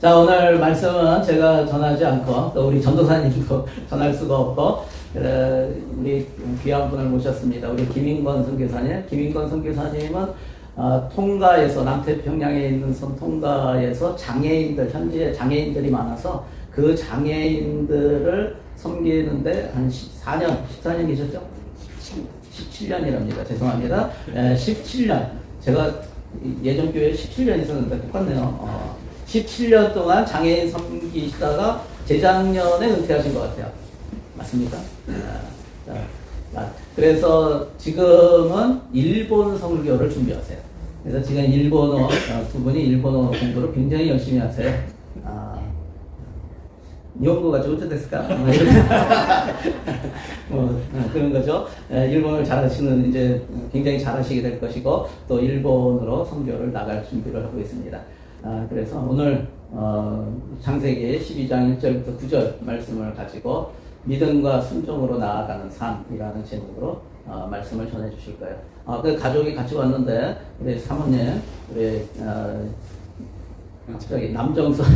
자, 오늘 말씀은 제가 전하지 않고 또 우리 전도사님도 전할 수가 없고 우리 귀한 분을 모셨습니다. 우리 김인권 선교사님. 김인권 선교사님은 통가에서 남태평양에 있는 통가에서 장애인들 현지에 장애인들이 많아서 그 장애인들을 섬기는데 한 14년 계셨죠? 17년이랍니다. 죄송합니다. 17년. 제가 예전 교회에 17년 있었는데 똑같네요. 17년 동안 장애인 섬기시다가 재작년에 은퇴하신 것 같아요. 맞습니까? 그래서 지금은 일본 선교를 준비하세요. 그래서 지금 일본어, 두 분이 일본어 공부를 굉장히 열심히 하세요. 일본어가 좋죠, 됐을까? 그런 거죠. 일본어를 잘하시는, 이제 굉장히 잘하시게 될 것이고, 또 일본으로 선교를 나갈 준비를 하고 있습니다. 그래서 오늘, 창세기 12장 1절부터 9절 말씀을 가지고, 믿음과 순종으로 나아가는 삶이라는 제목으로, 말씀을 전해 주실 거예요. 그 가족이 같이 왔는데, 우리 사모님, 우리, 저기, 남정선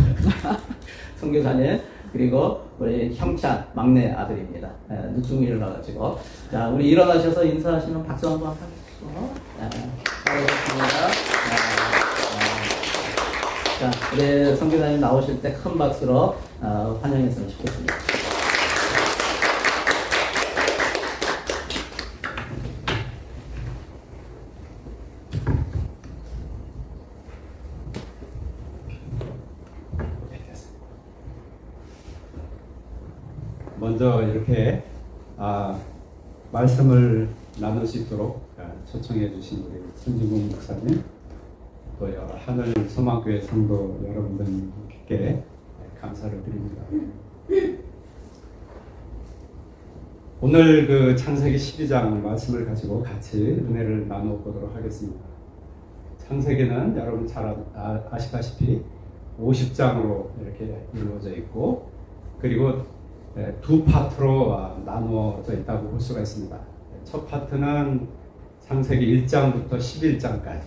선교사님, 그리고 우리 형찬 막내 아들입니다. 늦둥이 일어나가지고. 자, 우리 일어나셔서 인사하시면 박수 한번 하시죠. 반갑습니다. 자, 우리 선교사님 나오실 때 큰 박수로 환영했으면 좋겠습니다. 먼저 이렇게 말씀을 나눌 수 있도록 초청해 주신 우리 손진국 목사님, 또 하늘 소망교회 성도 여러분들께 감사를 드립니다. 오늘 그 창세기 12장 말씀을 가지고 같이 은혜를 나누어 보도록 하겠습니다. 창세기는 여러분 잘 아시다시피 50장으로 이렇게 이루어져 있고, 그리고 두 파트로 나누어져 있다고 볼 수가 있습니다. 첫 파트는 창세기 1장부터 11장까지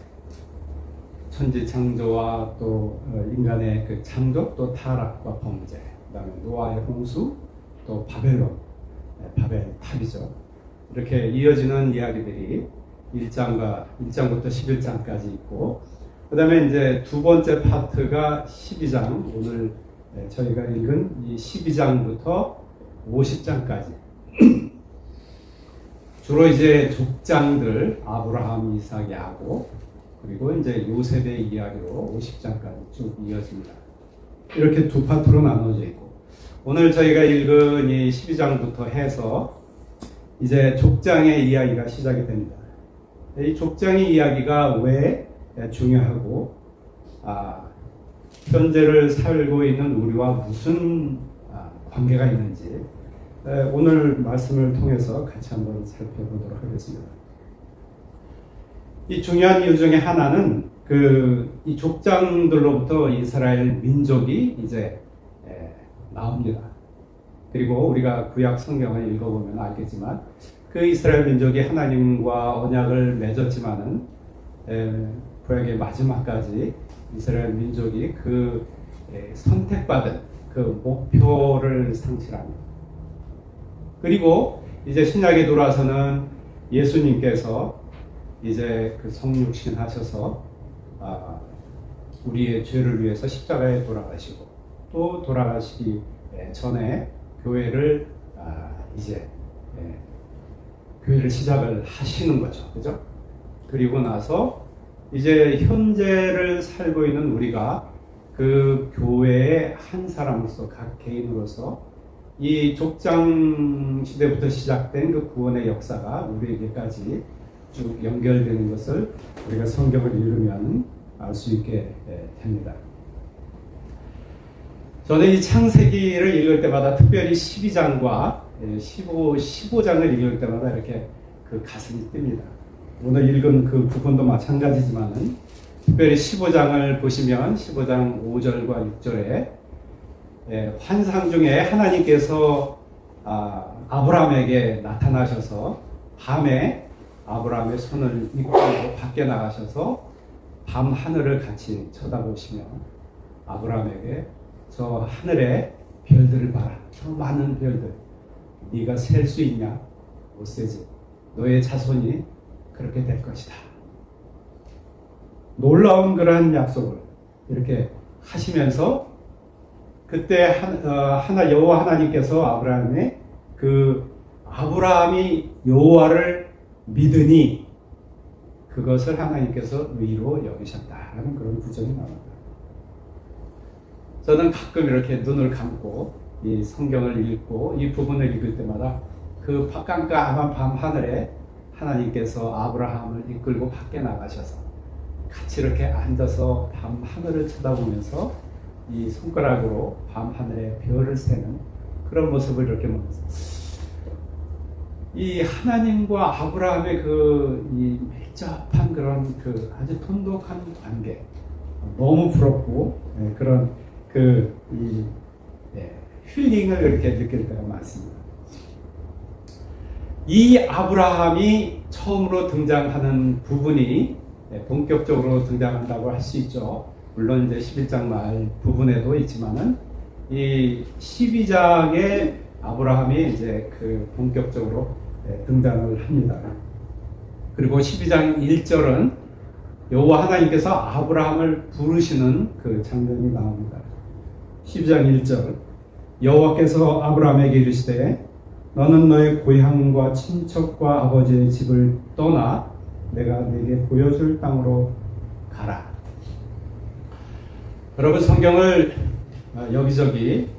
천지 창조와 또 인간의 그 창조, 또 타락과 범죄, 그다음에 노아의 홍수, 또 바벨론, 바벨 탑이죠. 이렇게 이어지는 이야기들이 1장부터 11장까지 있고, 그다음에 이제 두 번째 파트가 12장, 오늘 저희가 읽은 이 12장부터 50장까지 주로 이제 족장들 아브라함, 이삭, 야곱, 그리고 이제 요셉의 이야기로 50장까지 쭉 이어집니다. 이렇게 두 파트로 나눠져 있고, 오늘 저희가 읽은 이 12장부터 해서 이제 족장의 이야기가 시작이 됩니다. 이 족장의 이야기가 왜 중요하고 현재를 살고 있는 우리와 무슨 관계가 있는지 오늘 말씀을 통해서 같이 한번 살펴보도록 하겠습니다. 이 중요한 이유 중에 하나는 이 족장들로부터 이스라엘 민족이 이제 나옵니다. 그리고 우리가 구약 성경을 읽어보면 알겠지만 그 이스라엘 민족이 하나님과 언약을 맺었지만은 구약의 마지막까지 이스라엘 민족이 그 선택받은 그 목표를 상실합니다. 그리고 이제 신약에 돌아서는 예수님께서 이제 그 성육신 하셔서 우리의 죄를 위해서 십자가에 돌아가시고, 또 돌아가시기 전에 교회를 이제 교회를 시작을 하시는 거죠. 그죠? 그리고 나서 이제 현재를 살고 있는 우리가 그 교회의 한 사람으로서, 각 개인으로서 이 족장 시대부터 시작된 그 구원의 역사가 우리에게까지 쭉 연결되는 것을 우리가 성경을 읽으면 알 수 있게 됩니다. 저는 이 창세기를 읽을 때마다 특별히 12장과 15장을 읽을 때마다 이렇게 그 가슴이 뜹니다. 오늘 읽은 그 부분도 마찬가지지만은 특별히 15장을 보시면 15장 5절과 6절에 환상 중에 하나님께서 아브라함에게 나타나셔서 밤에 아브라함의 손을 이끌고 밖에 나가셔서 밤 하늘을 같이 쳐다보시며 아브라함에게 저 하늘의 별들을 봐라. 저 많은 별들. 네가 셀 수 있냐? 못 세지. 너의 자손이 그렇게 될 것이다. 놀라운 그러한 약속을 이렇게 하시면서 그때 여호와 하나님께서 아브라함이 여호와를 믿으니 그것을 하나님께서 의로 여기셨다라는 그런 구절이 나옵니다. 저는 가끔 이렇게 눈을 감고 이 성경을 읽고 이 부분을 읽을 때마다 그 깜깜한 밤 하늘에 하나님께서 아브라함을 이끌고 밖에 나가셔서 같이 이렇게 앉아서 밤 하늘을 쳐다보면서 이 손가락으로 밤 하늘에 별을 세는 그런 모습을 이렇게 보면서 이 하나님과 아브라함의 이 밀접한 그런 아주 돈독한 관계 너무 부럽고 그런 힐링을 이렇게 느낄 때가 많습니다. 이 아브라함이 처음으로 등장하는 부분이 본격적으로 등장한다고 할 수 있죠. 물론 이제 11장 말 부분에도 있지만은 이 12장에 아브라함이 이제 본격적으로 등장을 합니다. 그리고 12장 1절은 여호와 하나님께서 아브라함을 부르시는 그 장면이 나옵니다. 12장 1절 여호와께서 아브라함에게 이르시되 너는 너의 고향과 친척과 아버지의 집을 떠나 내가 네게 보여줄 땅으로 가라. 여러분 성경을 여기저기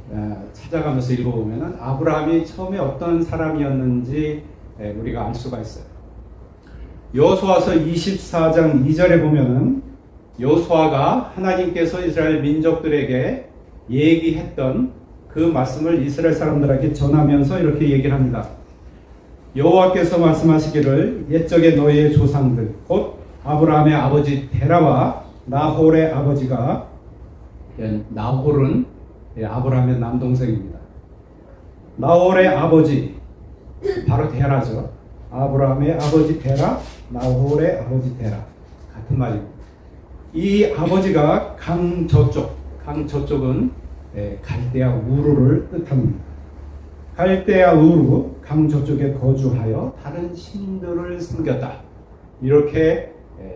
찾아가면서 읽어보면 아브라함이 처음에 어떤 사람이었는지 우리가 알 수가 있어요. 여호수아서 24장 2절에 보면은 여호수아가 하나님께서 이스라엘 민족들에게 얘기했던 그 말씀을 이스라엘 사람들에게 전하면서 이렇게 얘기를 합니다. 여호와께서 말씀하시기를 옛적에 너희의 조상들 곧 아브라함의 아버지 데라와 나홀의 아버지가 나홀은 아브라함의 남동생입니다. 나홀의 아버지 바로 데라죠. 아브라함의 아버지 데라, 나홀의 아버지 데라 같은 말입니다. 이 아버지가 강 저쪽은 갈대아 우르를 뜻합니다. 갈대아 우르 강 저쪽에 거주하여 다른 신들을 섬겼다. 이렇게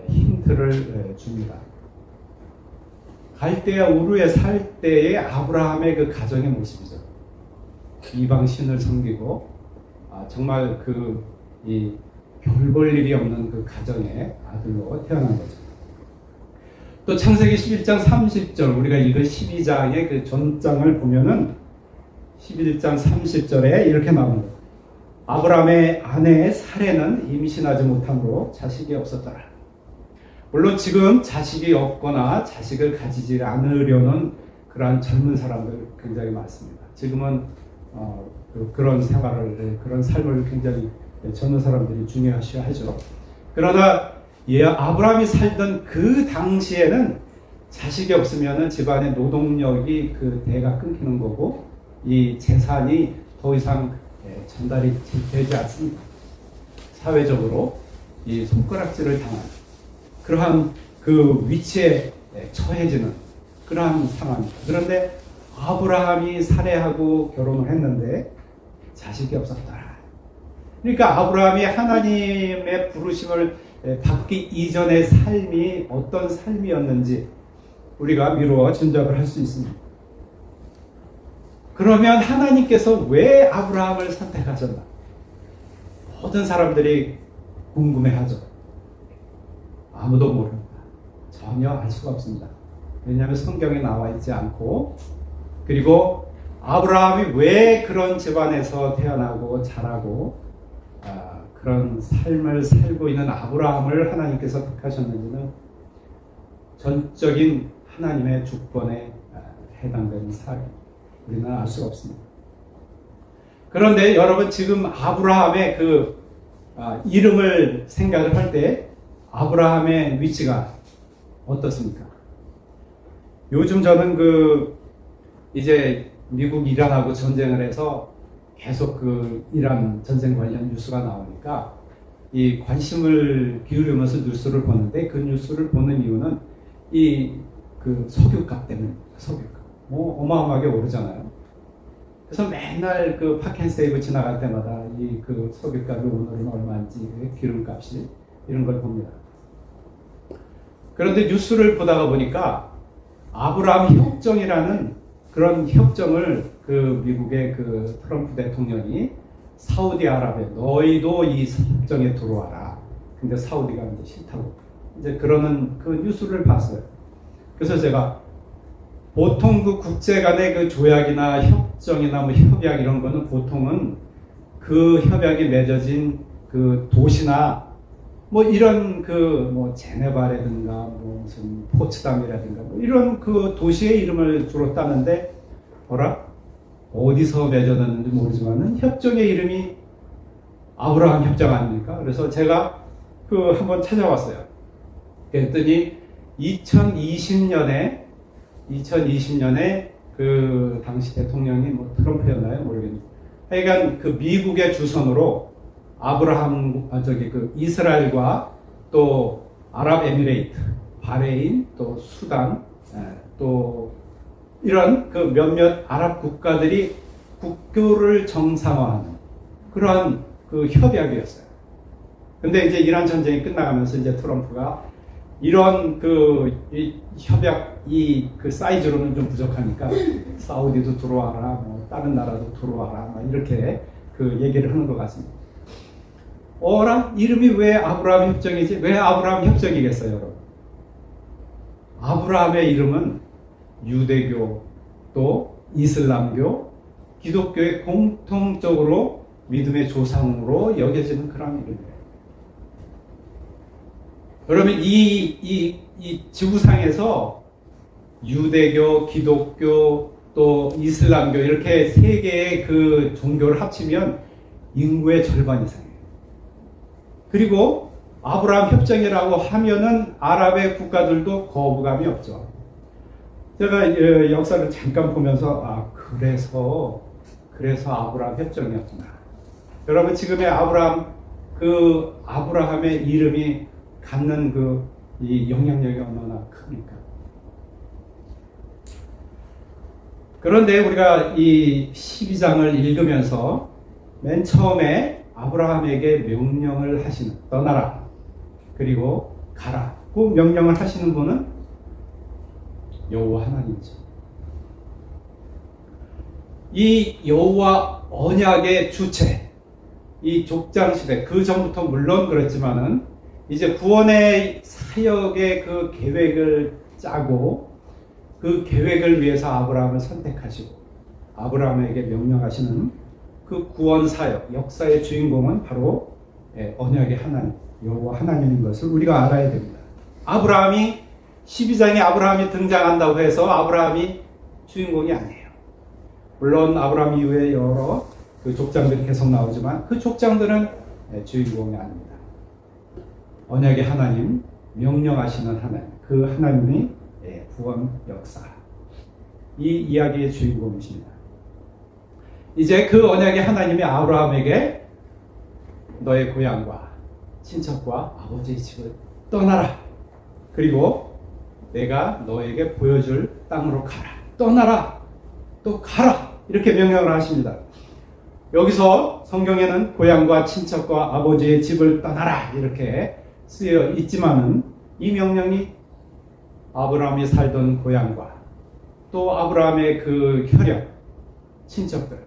힌트를 줍니다. 갈대아 우르에 살 때의 아브라함의 그 가정의 모습이죠. 이방 신을 섬기고 정말 별 볼 일이 없는 그 가정의 아들로 태어난 거죠. 또 창세기 11장 30절 우리가 읽은 12장의 그 전장을 보면은 11장 30절에 이렇게 나옵니다. 아브라함의 아내 사레는 임신하지 못함으로 자식이 없었더라. 물론 지금 자식이 없거나 자식을 가지지 않으려는 그러한 젊은 사람들 굉장히 많습니다. 지금은 그런 생활을 그런 삶을 굉장히 젊은 사람들이 중요시 하죠. 그러나 아브라함이 살던 그 당시에는 자식이 없으면 집안의 노동력이 그 대가 끊기는 거고 이 재산이 더 이상 전달이 되지 않습니다. 사회적으로 이 손가락질을 당한 그러한 그 위치에 처해지는 그러한 상황입니다. 그런데 아브라함이 사레하고 결혼을 했는데 자식이 없었더라. 그러니까 아브라함이 하나님의 부르심을 받기 이전의 삶이 어떤 삶이었는지 우리가 미루어 짐작을 할 수 있습니다. 그러면 하나님께서 왜 아브라함을 선택하셨나? 모든 사람들이 궁금해하죠. 아무도 모릅니다. 전혀 알 수가 없습니다. 왜냐하면 성경에 나와 있지 않고 그리고 아브라함이 왜 그런 집안에서 태어나고 자라고 그런 삶을 살고 있는 아브라함을 하나님께서 택하셨는지는 전적인 하나님의 주권에 해당되는 사람 우리는 알 수가 없습니다. 그런데 여러분 지금 아브라함의 이름을 생각을 할 때 아브라함의 위치가 어떻습니까? 요즘 저는 이제 미국 이란하고 전쟁을 해서 계속 이란 전쟁 관련 뉴스가 나오니까 이 관심을 기울이면서 뉴스를 보는데 그 뉴스를 보는 이유는 이 그 석유값 때문에 석유값 뭐 어마어마하게 오르잖아요. 그래서 맨날 그 파켄세이브 지나갈 때마다 이 그 석유값이 오늘은 얼마인지 기름값이 이런 걸 봅니다. 그런데 뉴스를 보다가 보니까 아브라함 협정이라는 그런 협정을 그 미국의 그 트럼프 대통령이 사우디아라비아 너희도 이 협정에 들어와라. 근데 사우디가 이제 싫다고 이제 그러는 그 뉴스를 봤어요. 그래서 제가 보통 그 국제 간의 그 조약이나 협정이나 뭐 협약 이런 거는 보통은 그 협약이 맺어진 그 도시나 뭐 이런 그 뭐 제네바라든가 뭐 무슨 포츠담이라든가 뭐 이런 그 도시의 이름을 주로 따는데 뭐라 어디서 맺어졌는지 모르지만은 협정의 이름이 아브라함 협정 아닙니까? 그래서 제가 그 한번 찾아봤어요. 그랬더니 2020년에 그 당시 대통령이 뭐 트럼프였나요? 모르겠는데 하여간 그 미국의 주선으로 그 이스라엘과 또 아랍에미레이트, 바레인, 또 수단, 또 이런 그 몇몇 아랍 국가들이 국교를 정상화하는 그러한 그 협약이었어요. 근데 이제 이란 전쟁이 끝나가면서 이제 트럼프가 이런 이 협약 그 사이즈로는 좀 부족하니까 사우디도 들어와라, 뭐 다른 나라도 들어와라, 막 이렇게 그 얘기를 하는 것 같습니다. 어라? 이름이 왜 아브라함 협정이지? 왜 아브라함 협정이겠어요, 여러분? 아브라함의 이름은 유대교 또 이슬람교, 기독교의 공통적으로 믿음의 조상으로 여겨지는 그런 이름이에요. 그러면 이 지구상에서 유대교, 기독교, 또 이슬람교 이렇게 세 개의 그 종교를 합치면 인구의 절반 이상이에요. 그리고 아브라함 협정이라고 하면은 아랍의 국가들도 거부감이 없죠. 제가 역사를 잠깐 보면서 그래서 아브라함 협정이었구나. 여러분 지금의 아브라함의 이름이 갖는 이 영향력이 얼마나 큽니까? 그런데 우리가 이 12장을 읽으면서 맨 처음에 아브라함에게 명령을 하시는 떠나라 그리고 가라 그 명령을 하시는 분은 여호와 하나님이죠. 이 여호와 언약의 주체, 이 족장시대 그 전부터 물론 그렇지만은 이제 구원의 사역의 그 계획을 짜고 그 계획을 위해서 아브라함을 선택하시고 아브라함에게 명령하시는 그 구원 사역 역사의 주인공은 바로 언약의 하나님 여호와 하나님인 것을 우리가 알아야 됩니다. 12장에 아브라함이 등장한다고 해서 아브라함이 주인공이 아니에요. 물론 아브라함 이후에 여러 그 족장들이 계속 나오지만 그 족장들은 주인공이 아닙니다. 언약의 하나님, 명령하시는 하나님, 그 하나님이 구원 역사, 이 이야기의 주인공이십니다. 이제 그 언약의 하나님이 아브라함에게 너의 고향과 친척과 아버지의 집을 떠나라. 그리고 내가 너에게 보여줄 땅으로 가라. 떠나라. 또 가라. 이렇게 명령을 하십니다. 여기서 성경에는 고향과 친척과 아버지의 집을 떠나라 이렇게 쓰여 있지만은 이 명령이 아브라함이 살던 고향과 또 아브라함의 그 혈연, 친척들,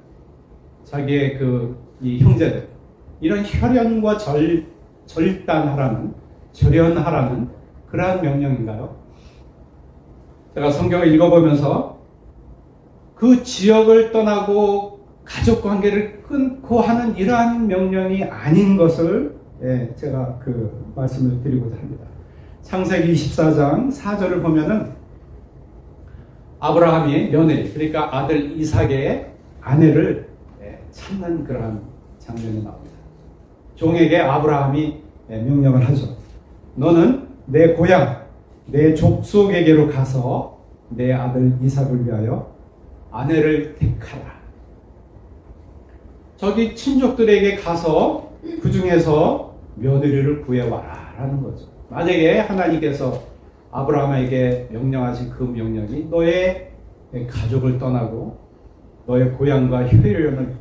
자기의 이 형제들 이런 혈연과 절단하라는 그러한 명령인가요? 제가 성경을 읽어보면서 그 지역을 떠나고 가족 관계를 끊고 하는 이러한 명령이 아닌 것을 제가 말씀을 드리고자 합니다. 창세기 24장 4절을 보면은 아브라함이 며느리 그러니까 아들 이삭의 아내를 찾는 그러한 장면이 나옵니다. 종에게 아브라함이 명령을 하죠. 너는 내 고향, 내 족속에게로 가서 내 아들 이삭을 위하여 아내를 택하라. 저기 친족들에게 가서 그 중에서 며느리를 구해와라 라는 거죠. 만약에 하나님께서 아브라함에게 명령하신 그 명령이 너의 가족을 떠나고 너의 고향과 혈연을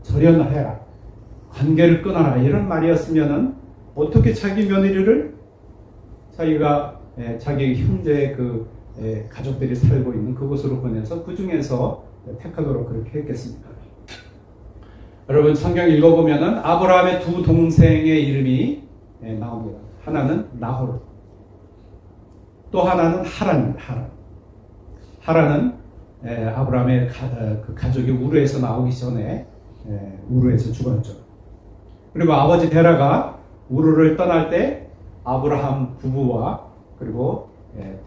절연해라. 관계를 끊어라. 이런 말이었으면은 어떻게 자기 며느리를 자기가 자기 형제의 그 가족들이 살고 있는 그곳으로 보내서 그 중에서 택하도록 그렇게 했겠습니까? 여러분 성경 읽어보면은 아브라함의 두 동생의 이름이 나옵니다. 하나는 나홀, 또 하나는 하란입니다. 하란은 아브라함의 그 가족이 우르에서 나오기 전에 우르에서 죽었죠. 그리고 아버지 데라가 우르를 떠날 때 아브라함 부부와 그리고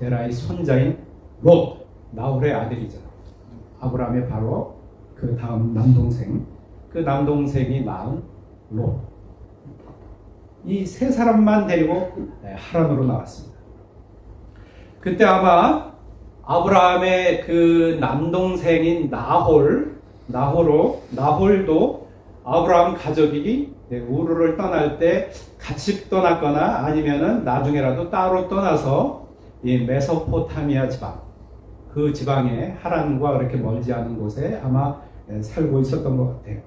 데라의 손자인 롯, 나홀의 아들이죠. 아브라함의 바로 그 다음 남동생, 그 남동생이 낳은 롯. 이 세 사람만 데리고 하란으로 나왔습니다. 그때 아마 아브라함의 그 남동생인 나홀도 아브라함 가족이 우르를 떠날 때 같이 떠났거나 아니면은 나중에라도 따로 떠나서 이 메소포타미아 지방, 그 지방에 하란과 그렇게 멀지 않은 곳에 아마 살고 있었던 것 같아요.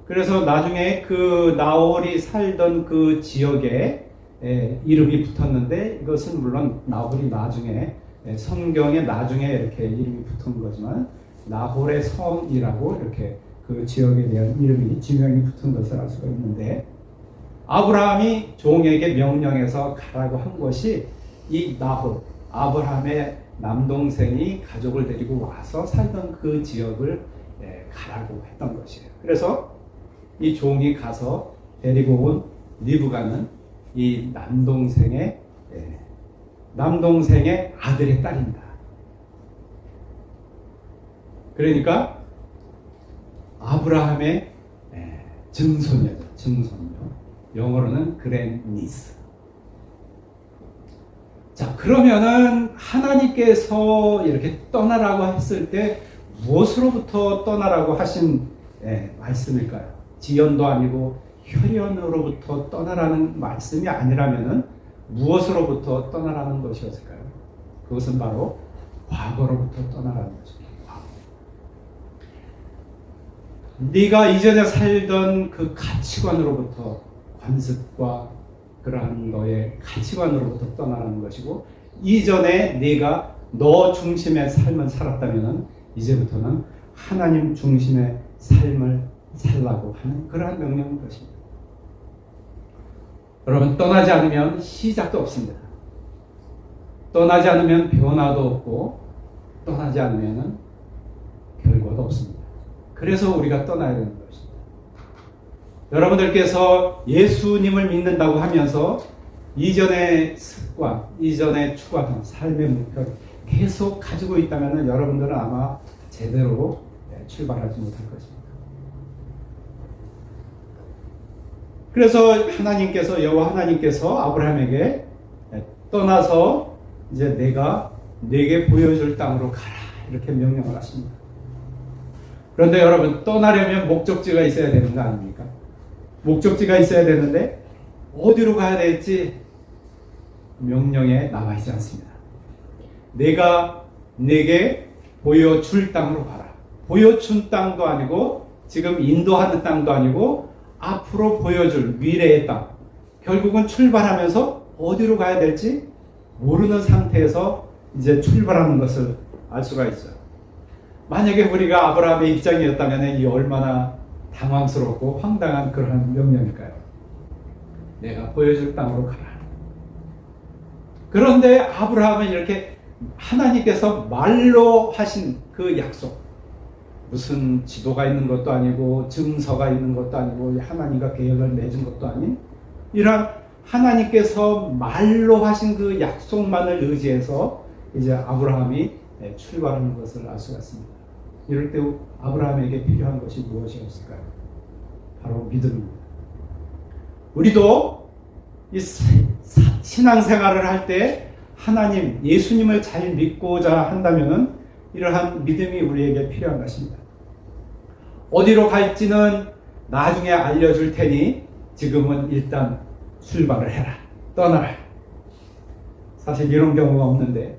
그래서 나중에 그 나홀이 살던 그 지역에 이름이 붙었는데 이것은 물론 나홀이 나중에 성경에 나중에 이렇게 이름이 붙은 거지만 나홀의 성이라고 이렇게 그 지역에 대한 이름이 지명이 붙은 것을 알 수가 있는데 아브라함이 종에게 명령해서 가라고 한 것이 이 나홀, 아브라함의 남동생이 가족을 데리고 와서 살던 그 지역을 가라고 했던 것이에요. 그래서 이 종이 가서 데리고 온 리브가는 이 남동생의 아들의 딸입니다. 그러니까 아브라함의 증손녀죠. 증손녀. 영어로는 그랜니스. 자, 그러면은 하나님께서 이렇게 떠나라고 했을 때 무엇으로부터 떠나라고 하신 말씀일까요? 지연도 아니고 혈연으로부터 떠나라는 말씀이 아니라면은 무엇으로부터 떠나라는 것이었을까요? 그것은 바로 과거로부터 떠나라는 것입니다. 네가 이전에 살던 그 가치관으로부터, 관습과 그러한 너의 가치관으로부터 떠나라는 것이고, 이전에 네가 너 중심의 삶을 살았다면 이제부터는 하나님 중심의 삶을 살라고 하는 그러한 명령인 것입니다. 여러분, 떠나지 않으면 시작도 없습니다. 떠나지 않으면 변화도 없고 떠나지 않으면 결과도 없습니다. 그래서 우리가 떠나야 되는 것입니다. 여러분들께서 예수님을 믿는다고 하면서 이전의 습관, 이전의 추구하던 삶의 목표를 계속 가지고 있다면 여러분들은 아마 제대로 출발하지 못할 것입니다. 그래서 여호와 하나님께서 아브라함에게 떠나서 이제 내가 네게 보여줄 땅으로 가라 이렇게 명령을 하십니다. 그런데 여러분, 떠나려면 목적지가 있어야 되는 거 아닙니까? 목적지가 있어야 되는데 어디로 가야 될지 명령에 나와 있지 않습니다. 내가 네게 보여줄 땅으로 가라. 보여준 땅도 아니고 지금 인도하는 땅도 아니고 앞으로 보여줄 미래의 땅. 결국은 출발하면서 어디로 가야 될지 모르는 상태에서 이제 출발하는 것을 알 수가 있어요. 만약에 우리가 아브라함의 입장이었다면 이 얼마나 당황스럽고 황당한 그러한 명령일까요? 내가 보여줄 땅으로 가라. 그런데 아브라함은 이렇게 하나님께서 말로 하신 그 약속, 무슨 지도가 있는 것도 아니고 증서가 있는 것도 아니고 하나님과 계약을 맺은 것도 아닌 이러한 하나님께서 말로 하신 그 약속만을 의지해서 이제 아브라함이 출발하는 것을 알 수가 있습니다. 이럴 때 아브라함에게 필요한 것이 무엇이었을까요? 바로 믿음입니다. 우리도 이 신앙생활을 할 때 하나님, 예수님을 잘 믿고자 한다면은 이러한 믿음이 우리에게 필요한 것입니다. 어디로 갈지는 나중에 알려줄 테니 지금은 일단 출발을 해라. 떠나라. 사실 이런 경우가 없는데,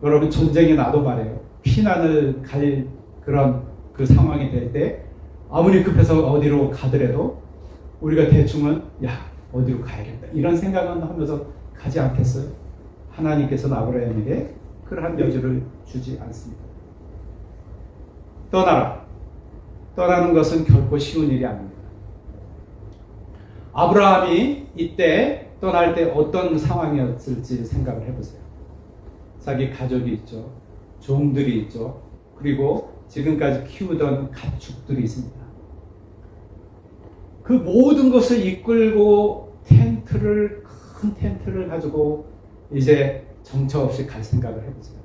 여러분 전쟁이 나도 말해요. 피난을 갈 그런 그 상황이 될 때 아무리 급해서 어디로 가더라도 우리가 대충은 어디로 가야겠다 이런 생각은 하면서 가지 않겠어요? 하나님께서는 아브라함에게 그러한 여지를 주지 않습니다. 떠나라. 떠나는 것은 결코 쉬운 일이 아닙니다. 아브라함이 이때 떠날 때 어떤 상황이었을지 생각을 해보세요. 자기 가족이 있죠. 종들이 있죠. 그리고 지금까지 키우던 가축들이 있습니다. 그 모든 것을 이끌고 큰 텐트를 가지고 이제 정처 없이 갈 생각을 해보세요.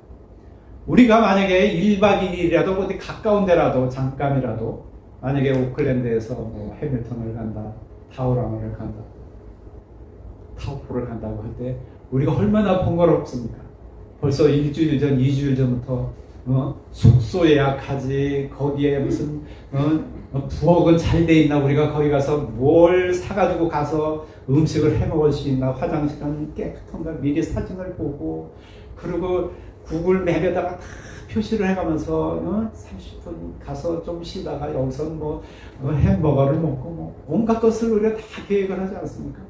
우리가 만약에 1박 2일이라도 어디 가까운 데라도 잠깐이라도 만약에 오클랜드에서 뭐 해밀턴을 간다, 타우랑을 간다, 타우포를 간다고 할 때 우리가 얼마나 번거롭습니까? 벌써 일주일 전, 2주일 전부터 숙소 예약하지, 거기에 무슨 부엌은 잘 돼 있나, 우리가 거기 가서 뭘 사가지고 가서 음식을 해 먹을 수 있나, 화장실은 깨끗한가 미리 사진을 보고, 그리고 구글 맵에다가 다 표시를 해가면서 30분 가서 좀 쉬다가 여기서 뭐 햄버거를 먹고 뭐 온갖 것을 우리가 다 계획을 하지 않습니까?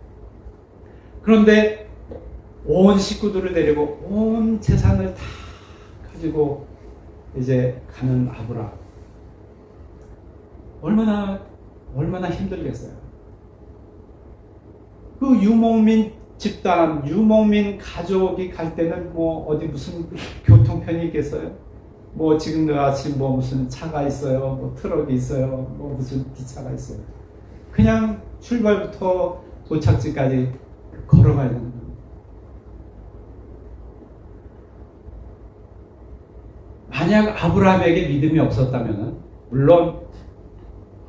그런데 온 식구들을 데리고 온 재산을 다 가지고 이제 가는 아브라함, 얼마나 힘들겠어요. 그 유목민 집단, 유목민 가족이 갈 때는 뭐 어디 무슨 교통편이 있겠어요? 뭐 지금 같이 뭐 무슨 차가 있어요, 뭐 트럭이 있어요, 뭐 무슨 기차가 있어요. 그냥 출발부터 도착지까지 걸어가야 되는 겁니다. 만약 아브라함에게 믿음이 없었다면, 물론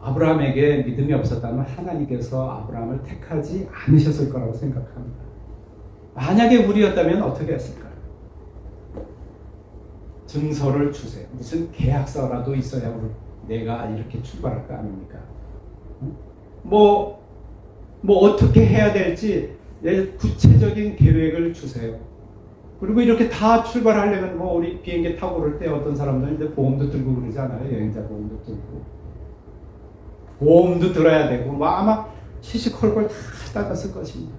아브라함에게 믿음이 없었다면 하나님께서 아브라함을 택하지 않으셨을 거라고 생각합니다. 만약에 우리였다면 어떻게 했을까요? 증서를 주세요. 무슨 계약서라도 있어야 내가 이렇게 출발할 거 아닙니까? 뭐 어떻게 해야 될지 구체적인 계획을 주세요. 그리고 이렇게 다 출발하려면 뭐 우리 비행기 타고 그럴 때 어떤 사람들은 이제 보험도 들고 그러지 않아요? 여행자 보험도 들고. 보험도 들어야 되고, 뭐 아마 시시콜콜 다 따졌을 것입니다.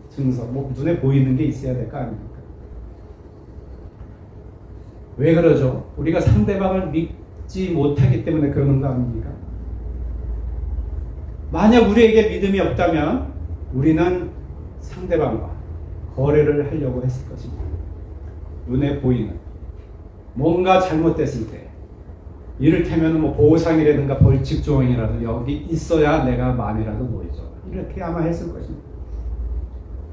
증서, 뭐 눈에 보이는 게 있어야 될 거 아닙니까? 왜 그러죠? 우리가 상대방을 믿지 못하기 때문에 그러는 거 아닙니까? 만약 우리에게 믿음이 없다면 우리는 상대방과 거래를 하려고 했을 것입니다. 눈에 보이는 뭔가 잘못됐을 때, 이를테면 뭐 보상이라든가 벌칙 조항이라도 여기 있어야 내가 마음이라도 놓이죠. 이렇게 아마 했을 것입니다.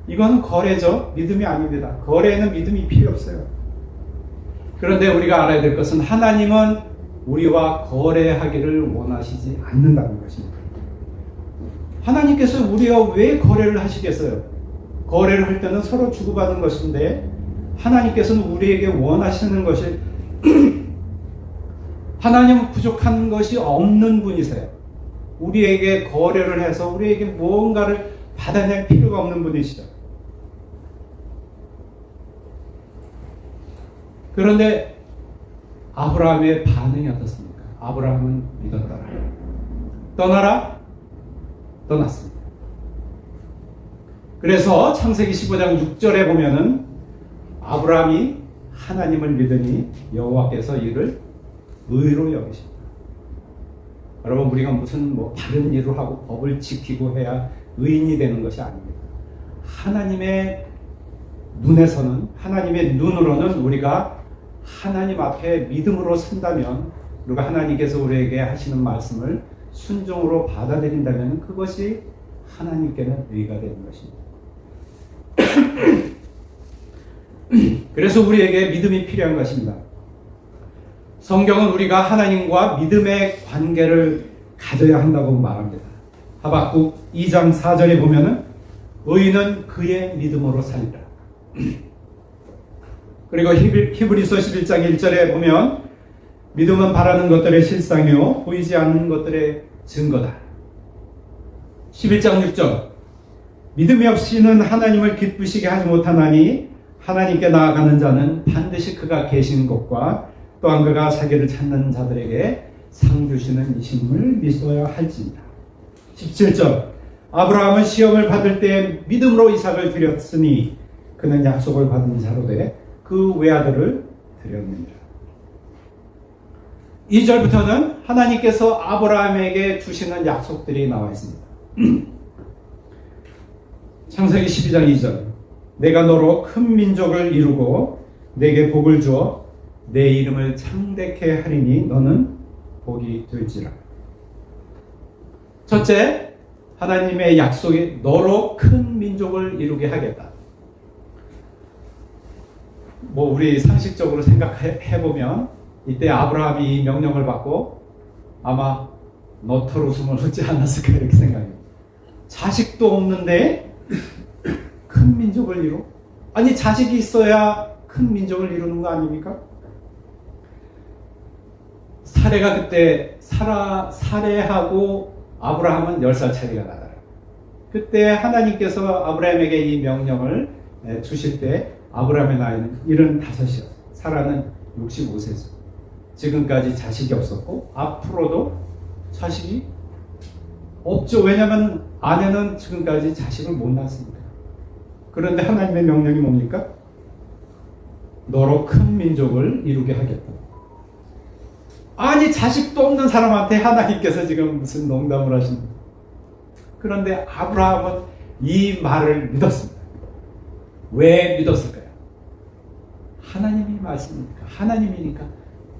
이건 거래죠. 믿음이 아닙니다. 거래에는 믿음이 필요 없어요. 그런데 우리가 알아야 될 것은 하나님은 우리와 거래하기를 원하시지 않는다는 것입니다. 하나님께서 우리와 왜 거래를 하시겠어요? 거래를 할 때는 서로 주고받는 것인데, 하나님께서는 우리에게 원하시는 것이 하나님은 부족한 것이 없는 분이세요. 우리에게 거래를 해서 우리에게 무언가를 받아낼 필요가 없는 분이시죠. 그런데 아브라함의 반응이 어떻습니까? 아브라함은 믿었더라. 떠나라? 떠났습니다. 그래서 창세기 15장 6절에 보면은 아브라함이 하나님을 믿으니 여호와께서 이를 의로 여기십니다. 여러분, 우리가 무슨 뭐 다른 일을 하고 법을 지키고 해야 의인이 되는 것이 아닙니다. 하나님의 눈에서는, 하나님의 눈으로는 우리가 하나님 앞에 믿음으로 선다면, 그리고 하나님께서 우리에게 하시는 말씀을 순종으로 받아들인다면 그것이 하나님께는 의가 되는 것입니다. 그래서 우리에게 믿음이 필요한 것입니다. 성경은 우리가 하나님과 믿음의 관계를 가져야 한다고 말합니다. 하박국 2장 4절에 보면은 의인은 그의 믿음으로 살리라. 그리고 히브리서 11장 1절에 보면 믿음은 바라는 것들의 실상이요 보이지 않는 것들의 증거다. 11장 6절 믿음이 없이는 하나님을 기쁘시게 하지 못하나니 하나님께 나아가는 자는 반드시 그가 계신 것과 또한 그가 자기를 찾는 자들에게 상 주시는 이심을 믿어야 할지니라. 17절 아브라함은 시험을 받을 때 믿음으로 이삭을 드렸으니 그는 약속을 받은 자로 돼 그 외아들을 드렸느니라. 2절부터는 하나님께서 아브라함에게 주시는 약속들이 나와 있습니다. 창세기 12장 2절 내가 너로 큰 민족을 이루고 내게 복을 주어 내 이름을 창대케 하리니 너는 복이 될지라. 첫째, 하나님의 약속이 너로 큰 민족을 이루게 하겠다. 우리 상식적으로 생각해보면 이때 아브라함이 이 명령을 받고 아마 너털 웃음을 웃지 않았을까 이렇게 생각해요. 자식도 없는데 큰 민족을 이루? 아니 자식이 있어야 큰 민족을 이루는 거 아닙니까? 사례가 그때 사례하고 아브라함은 10살 차이가 나더라. 그때 하나님께서 아브라함에게 이 명령을 주실 때 아브라함의 나이는 75이었어요. 사라는 65세죠. 지금까지 자식이 없었고 앞으로도 자식이 없죠. 왜냐하면 아내는 지금까지 자식을 못 낳았으니까. 그런데 하나님의 명령이 뭡니까? 너로 큰 민족을 이루게 하겠다. 아니 자식도 없는 사람한테 하나님께서 지금 무슨 농담을 하시는 거예요. 그런데 아브라함은 이 말을 믿었습니다. 왜 믿었을까요? 하나님이 말씀이니까, 하나님이니까,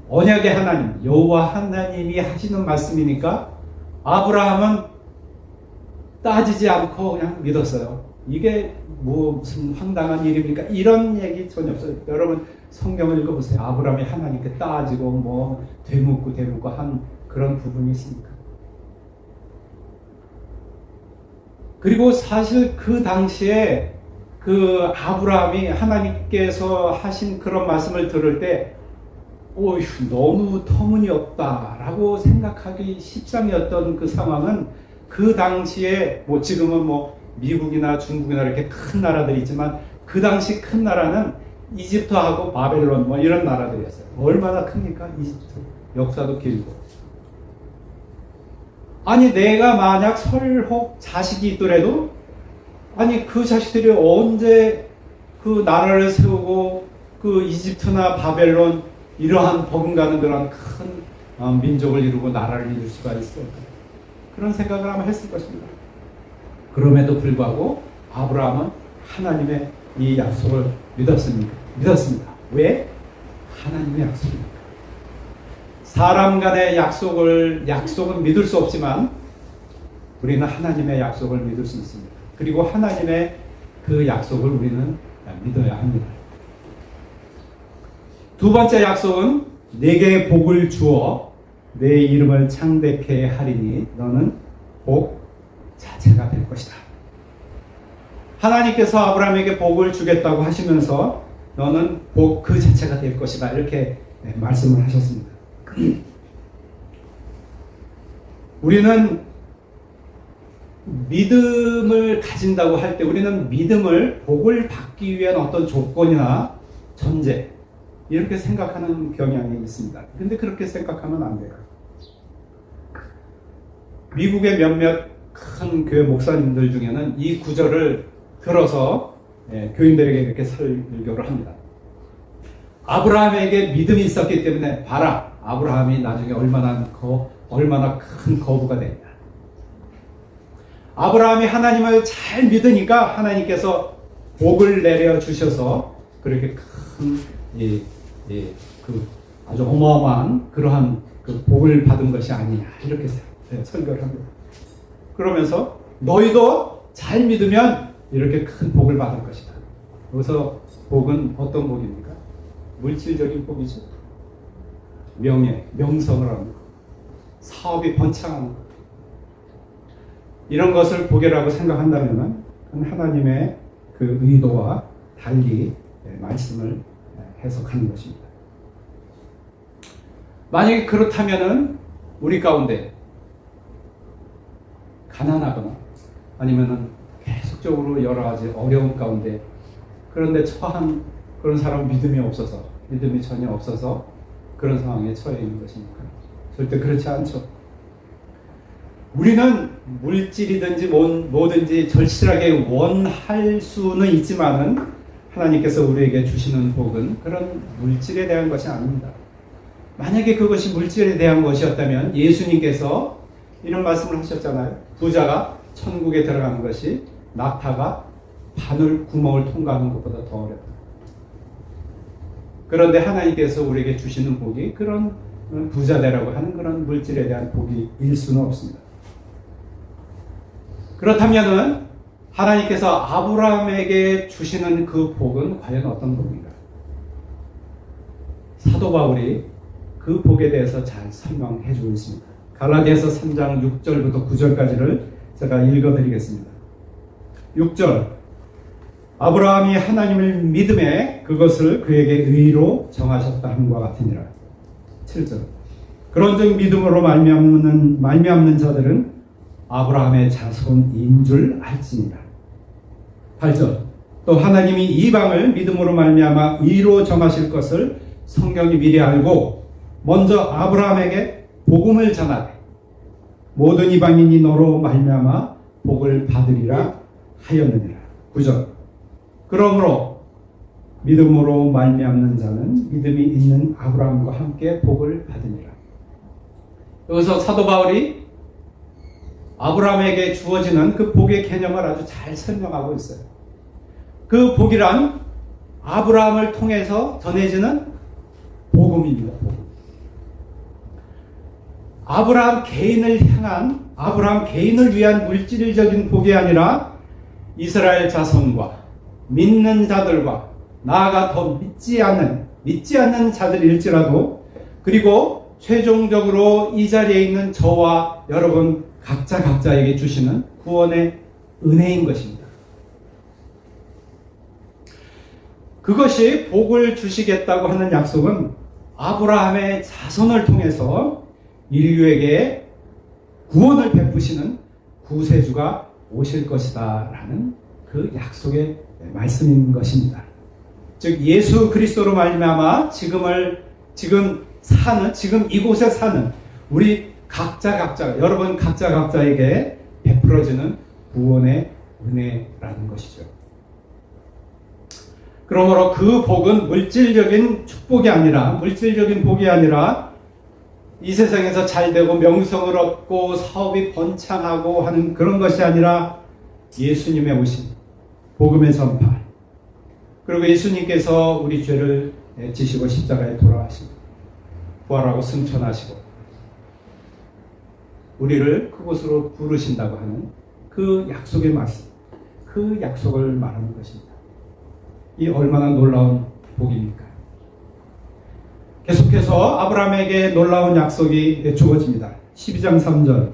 언약의 하나님, 여호와 하나님이 하시는 말씀이니까 아브라함은 따지지 않고 그냥 믿었어요. 이게 무슨 황당한 일입니까? 이런 얘기 전혀 없어요. 여러분 성경을 읽어보세요. 아브라함이 하나님께 따지고 되묻고 한 그런 부분이 있습니까? 그리고 사실 그 당시에 그 아브라함이 하나님께서 하신 그런 말씀을 들을 때 너무 터무니없다라고 생각하기 십상이었던 그 상황은 그 당시에 지금은 미국이나 중국이나 이렇게 큰 나라들이 있지만 그 당시 큰 나라는 이집트하고 바벨론 이런 나라들이었어요. 얼마나 큽니까? 이집트 역사도 길고. 아니 내가 만약 설혹 자식이 있더라도 아니 그 자식들이 언제 그 나라를 세우고 그 이집트나 바벨론 이러한 버금가는 그런 큰 민족을 이루고 나라를 이룰 수가 있을까? 그런 생각을 아마 했을 것입니다. 그럼에도 불구하고 아브라함은 하나님의 이 약속을 믿었습니다. 왜? 하나님의 약속입니다. 사람 간의 약속은 믿을 수 없지만 우리는 하나님의 약속을 믿을 수 있습니다. 그리고 하나님의 그 약속을 우리는 믿어야 합니다. 두 번째 약속은 내게 복을 주어 내 이름을 창대케 하리니 너는 복 자체가 될 것이다. 하나님께서 아브라함에게 복을 주겠다고 하시면서 너는 복 그 자체가 될 것이다. 이렇게 말씀을 하셨습니다. 우리는 믿음을 가진다고 할 때 우리는 믿음을 복을 받기 위한 어떤 조건이나 전제 이렇게 생각하는 경향이 있습니다. 근데 그렇게 생각하면 안 돼요. 미국의 몇몇 큰 교회 목사님들 중에는 이 구절을 들어서 교인들에게 이렇게 설교를 합니다. 아브라함에게 믿음이 있었기 때문에 봐라, 아브라함이 나중에 얼마나 큰 거부가 되냐. 아브라함이 하나님을 잘 믿으니까 하나님께서 복을 내려 주셔서 그렇게 큰 그 아주 어마어마한 그러한 그 복을 받은 것이 아니냐 이렇게 설교를 합니다. 그러면서 너희도 잘 믿으면 이렇게 큰 복을 받을 것이다. 여기서 복은 어떤 복입니까? 물질적인 복이죠. 명예, 명성을 하는 것, 사업이 번창하는 것. 이런 것을 복이라고 생각한다면 하나님의 그 의도와 달리 말씀을 해석하는 것입니다. 만약에 그렇다면은 우리 가운데 가난하거나 아니면은 계속적으로 여러 가지 어려움 가운데 그런데 처한 그런 사람은 믿음이 전혀 없어서 그런 상황에 처해 있는 것입니까? 절대 그렇지 않죠. 우리는 물질이든지 뭐든지 절실하게 원할 수는 있지만은 하나님께서 우리에게 주시는 복은 그런 물질에 대한 것이 아닙니다. 만약에 그것이 물질에 대한 것이었다면 예수님께서 이런 말씀을 하셨잖아요. 부자가 천국에 들어가는 것이 낙타가 바늘 구멍을 통과하는 것보다 더 어렵다. 그런데 하나님께서 우리에게 주시는 복이 그런 부자되라고 하는 그런 물질에 대한 복일 수는 없습니다. 그렇다면은 하나님께서 아브라함에게 주시는 그 복은 과연 어떤 복인가? 사도 바울이 그 복에 대해서 잘 설명해 주고 있습니다. 갈라디아서 3장 6절부터 9절까지를 제가 읽어드리겠습니다. 6절, 아브라함이 하나님을 믿음에 그것을 그에게 의로 정하셨다 함과 같으니라. 7절, 그런즉 믿음으로 말미암는 자들은 아브라함의 자손인 줄 알지니라. 8절, 또 하나님이 이방을 믿음으로 말미암아 의로 정하실 것을 성경이 미리 알고 먼저 아브라함에게 복음을 전하되 모든 이방인이 너로 말미암아 복을 받으리라 하였느니라. 9절, 그러므로 믿음으로 말미암는 자는 믿음이 있는 아브라함과 함께 복을 받으니라. 여기서 사도 바울이 아브라함에게 주어지는 그 복의 개념을 아주 잘 설명하고 있어요. 그 복이란 아브라함을 통해서 전해지는 복음입니다. 복음. 아브라함 개인을 위한 물질적인 복이 아니라 이스라엘 자손과 믿는 자들과 나아가 더 믿지 않는 자들일지라도 그리고 최종적으로 이 자리에 있는 저와 여러분 각자에게 주시는 구원의 은혜인 것입니다. 그것이 복을 주시겠다고 하는 약속은 아브라함의 자손을 통해서 인류에게 구원을 베푸시는 구세주가 오실 것이다 라는 그 약속의 말씀인 것입니다. 즉 예수 그리스도로 말미암아 지금 이곳에 사는 우리 여러분 각자에게 베풀어지는 구원의 은혜라는 것이죠. 그러므로 그 복은 물질적인 복이 아니라 이 세상에서 잘되고 명성을 얻고 사업이 번창하고 하는 그런 것이 아니라 예수님의 오심, 복음의 전파, 그리고 예수님께서 우리 죄를 지시고 십자가에 돌아가시고 부활하고 승천하시고 우리를 그곳으로 부르신다고 하는 그 약속의 말씀, 그 약속을 말하는 것입니다. 이 얼마나 놀라운 복입니까? 계속해서 아브라함에게 놀라운 약속이 주어집니다. 12장 3절,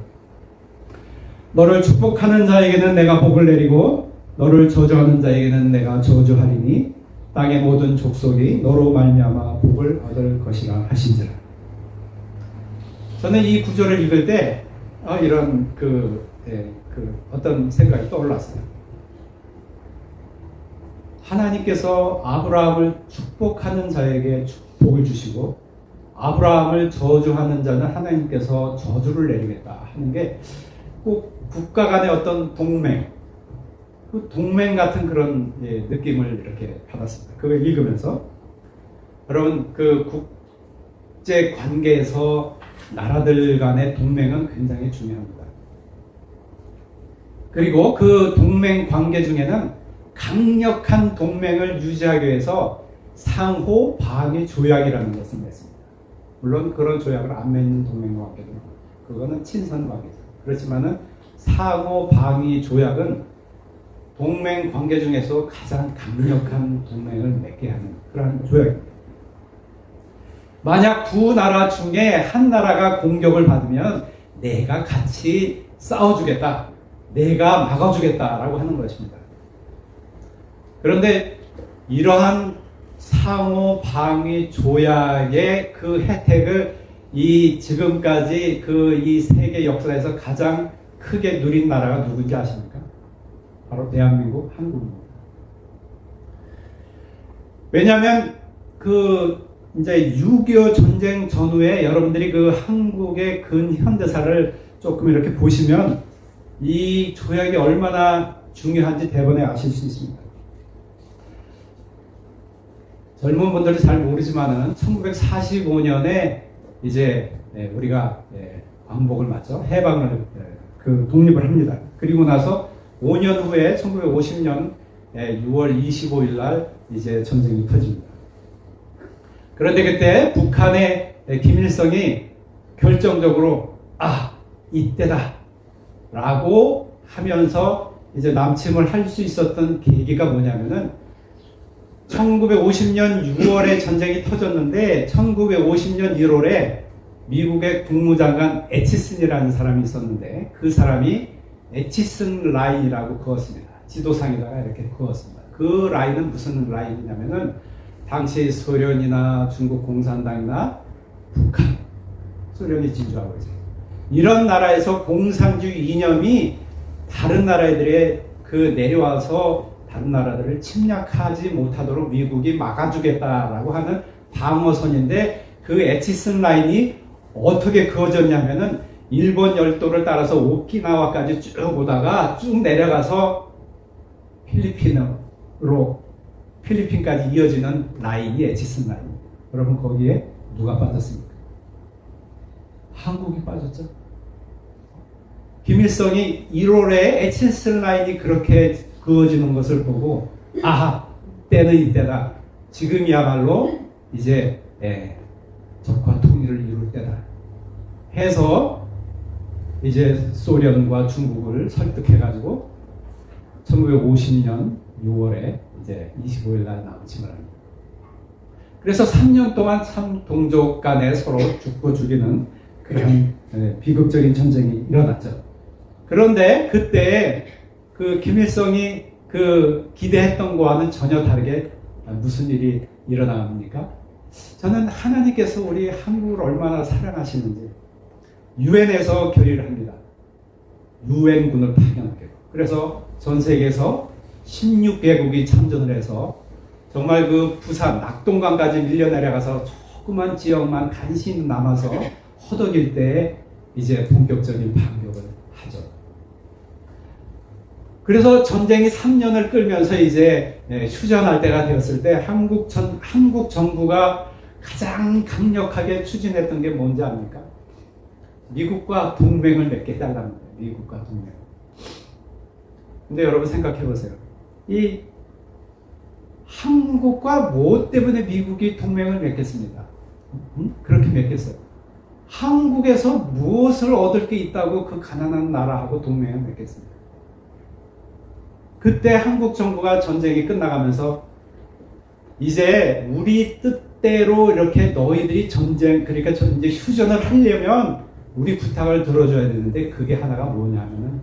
너를 축복하는 자에게는 내가 복을 내리고 너를 저주하는 자에게는 내가 저주하리니 땅의 모든 족속이 너로 말미암아 복을 얻을 것이라 하신지라. 저는 이 구절을 읽을 때 이런 어떤 생각이 떠올랐어요. 하나님께서 아브라함을 축복하는 자에게 복을 주시고 아브라함을 저주하는 자는 하나님께서 저주를 내리겠다 하는 게 꼭 국가 간의 어떤 동맹 같은 그런 느낌을 이렇게 받았습니다. 그걸 읽으면서 여러분 그 국제 관계에서 나라들 간의 동맹은 굉장히 중요합니다. 그리고 그 동맹 관계 중에는 강력한 동맹을 유지하기 위해서 상호 방위 조약이라는 것을 맺습니다. 물론 그런 조약을 안 맺는 동맹 관계도 그거는 친선 관계죠. 그렇지만은 상호 방위 조약은 동맹 관계 중에서 가장 강력한 동맹을 맺게 하는 그런 조약입니다. 만약 두 나라 중에 한 나라가 공격을 받으면 내가 같이 싸워주겠다, 내가 막아주겠다라고 하는 것입니다. 그런데 이러한 상호 방위 조약의 그 혜택을 지금까지 이 세계 역사에서 가장 크게 누린 나라가 누군지 아십니까? 바로 대한민국, 한국입니다. 왜냐하면 이제 6.25 전쟁 전후에 여러분들이 한국의 근현대사를 조금 이렇게 보시면 이 조약이 얼마나 중요한지 대번에 아실 수 있습니다. 젊은 분들은 잘 모르지만은 1945년에 이제 우리가 광복을 맞죠. 해방을 독립을 합니다. 그리고 나서 5년 후에 1950년 6월 25일 날 이제 전쟁이 터집니다. 그런데 그때 북한의 김일성이 결정적으로 이때다 라고 하면서 이제 남침을 할 수 있었던 계기가 뭐냐면은 1950년 6월에 전쟁이 터졌는데 1950년 1월에 미국의 국무장관 에치슨이라는 사람이 있었는데 그 사람이 에치슨 라인이라고 그었습니다. 지도상에다가 이렇게 그었습니다. 그 라인은 무슨 라인이냐면은 당시 소련이나 중국 공산당이나 북한, 소련이 진주하고 있어요. 이런 나라에서 공산주의 이념이 다른 나라들에 내려와서 다른 나라들을 침략하지 못하도록 미국이 막아주겠다라고 하는 방어선인데 그 에치슨 라인이 어떻게 그어졌냐면은 일본 열도를 따라서 오키나와까지 쭉 오다가 쭉 내려가서 필리핀까지 이어지는 라인이 에치슨 라인. 여러분 거기에 누가 빠졌습니까? 한국이 빠졌죠. 김일성이 1월에 에치슨 라인이 그렇게 그어지는 것을 보고 때는 이때다. 지금이야말로 이제 적과 통일을 이룰 때다. 해서 이제 소련과 중국을 설득해가지고 1950년 6월에 이제 25일 날 남침을 합니다. 그래서 3년 동안 참 동족 간에 서로 죽고 죽이는 그런 비극적인 전쟁이 일어났죠. 그런데 그때 김일성이 기대했던 거와는 전혀 다르게 무슨 일이 일어납니까? 저는 하나님께서 우리 한국을 얼마나 사랑하시는지 유엔에서 결의를 합니다. 유엔군을 파견하겠고. 그래서 전 세계에서 16개국이 참전을 해서 정말 부산 낙동강까지 밀려 내려가서 조그만 지역만 간신히 남아서 허덕일 때 이제 본격적인 반격을 하죠. 그래서 전쟁이 3년을 끌면서 이제 휴전할 때가 되었을 때 한국 정부가 가장 강력하게 추진했던 게 뭔지 압니까? 미국과 동맹을 맺게 해달라는 거예요. 미국과 동맹. 근데 여러분 생각해 보세요. 이 한국과 뭐 때문에 미국이 동맹을 맺겠습니까? 그렇게 맺겠어요. 한국에서 무엇을 얻을 게 있다고 그 가난한 나라하고 동맹을 맺겠습니까? 그때 한국 정부가 전쟁이 끝나가면서 이제 우리 뜻대로 이렇게 너희들이 그러니까 이제 휴전을 하려면 우리 부탁을 들어줘야 되는데 그게 하나가 뭐냐면은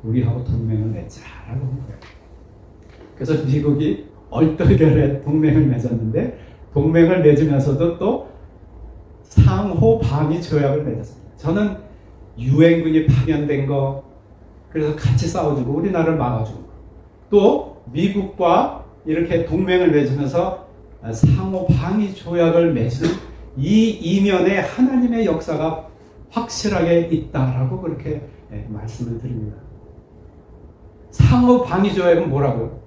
우리하고 동맹을 맺자라고 한 거예요. 그래서 미국이 얼떨결에 동맹을 맺었는데 동맹을 맺으면서도 또 상호 방위 조약을 맺었습니다. 저는 유엔군이 파견된 거 그래서 같이 싸워주고 우리나라를 막아주고 또 미국과 이렇게 동맹을 맺으면서 상호 방위 조약을 맺은 이 이면에 하나님의 역사가 확실하게 있다라고 그렇게 말씀을 드립니다. 상호 방위 조약은 뭐라고요?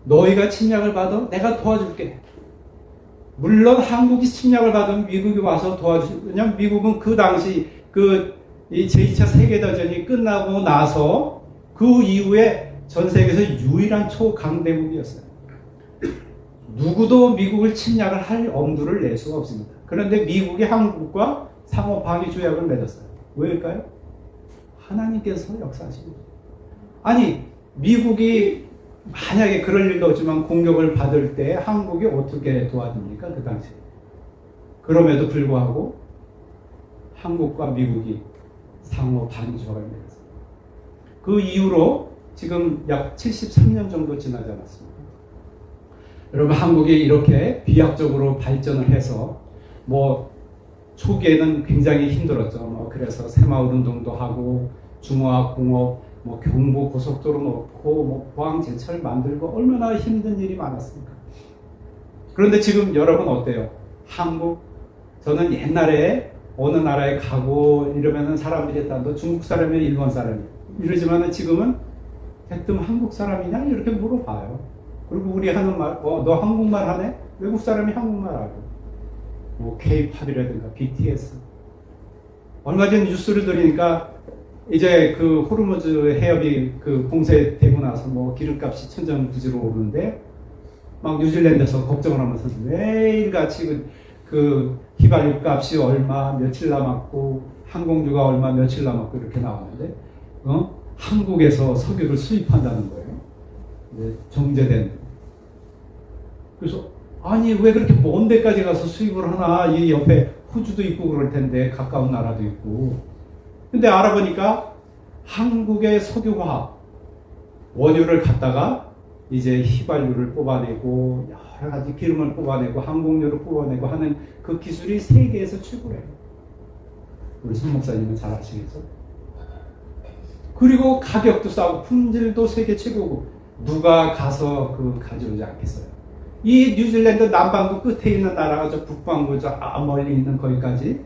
너희가 침략을 받아 내가 도와줄게. 물론 한국이 침략을 받으면 미국이 와서 도와주고 왜냐면 미국은 그 당시 이 제2차 세계대전이 끝나고 나서 그 이후에 전 세계에서 유일한 초강대국이었어요. 누구도 미국을 침략을 할 엄두를 낼 수가 없습니다. 그런데 미국이 한국과 상호 방위 조약을 맺었어요. 왜일까요? 하나님께서 역사하십니다. 아니 미국이 만약에 그럴 일도 없지만 공격을 받을 때 한국이 어떻게 도와줍니까? 그 당시에. 그럼에도 불구하고 한국과 미국이 상호 방위 조약을 맺었어요. 그 이후로 지금 약 73년 정도 지나지 않았습니까? 여러분 한국이 이렇게 비약적으로 발전을 해서 초기에는 굉장히 힘들었죠. 그래서 새마을 운동도 하고 중화학 공업, 경부 고속도로 놓고 포항 제철 만들고 얼마나 힘든 일이 많았습니까? 그런데 지금 여러분 어때요? 한국, 저는 옛날에 어느 나라에 가고 이러면은 사람들이 다 너 중국 사람이야, 일본 사람이야 이러지만은 지금은 대뜸 한국 사람이냐 이렇게 물어봐요. 그리고 우리 하는 말, 너 한국말 하네? 외국 사람이 한국말 하고, 뭐 K-팝이라든가 BTS. 얼마 전 뉴스를 들으니까 이제 그 호르무즈 해협이 그 봉쇄되고 나서 뭐 기름값이 천정부지로 오르는데 막 뉴질랜드에서 걱정을 하면서 매일같이 그 휘발유 값이 얼마 며칠 남았고 항공주가 얼마 며칠 남았고 이렇게 나오는데 한국에서 석유를 수입한다는 거예요. 네, 정제된. 그래서 아니 왜 그렇게 먼 데까지 가서 수입을 하나? 이 옆에 호주도 있고 그럴 텐데 가까운 나라도 있고. 근데 알아보니까 한국의 석유화학 원유를 갖다가 이제 휘발유를 뽑아내고 여러 가지 기름을 뽑아내고 항공유를 뽑아내고 하는 그 기술이 세계에서 최고래요. 우리 손 목사님은 잘 아시겠죠? 그리고 가격도 싸고 품질도 세계 최고고 누가 가서 그 가져오지 않겠어요? 이 뉴질랜드 남반구 끝에 있는 나라가 저 북반구 저 멀리 있는 거기까지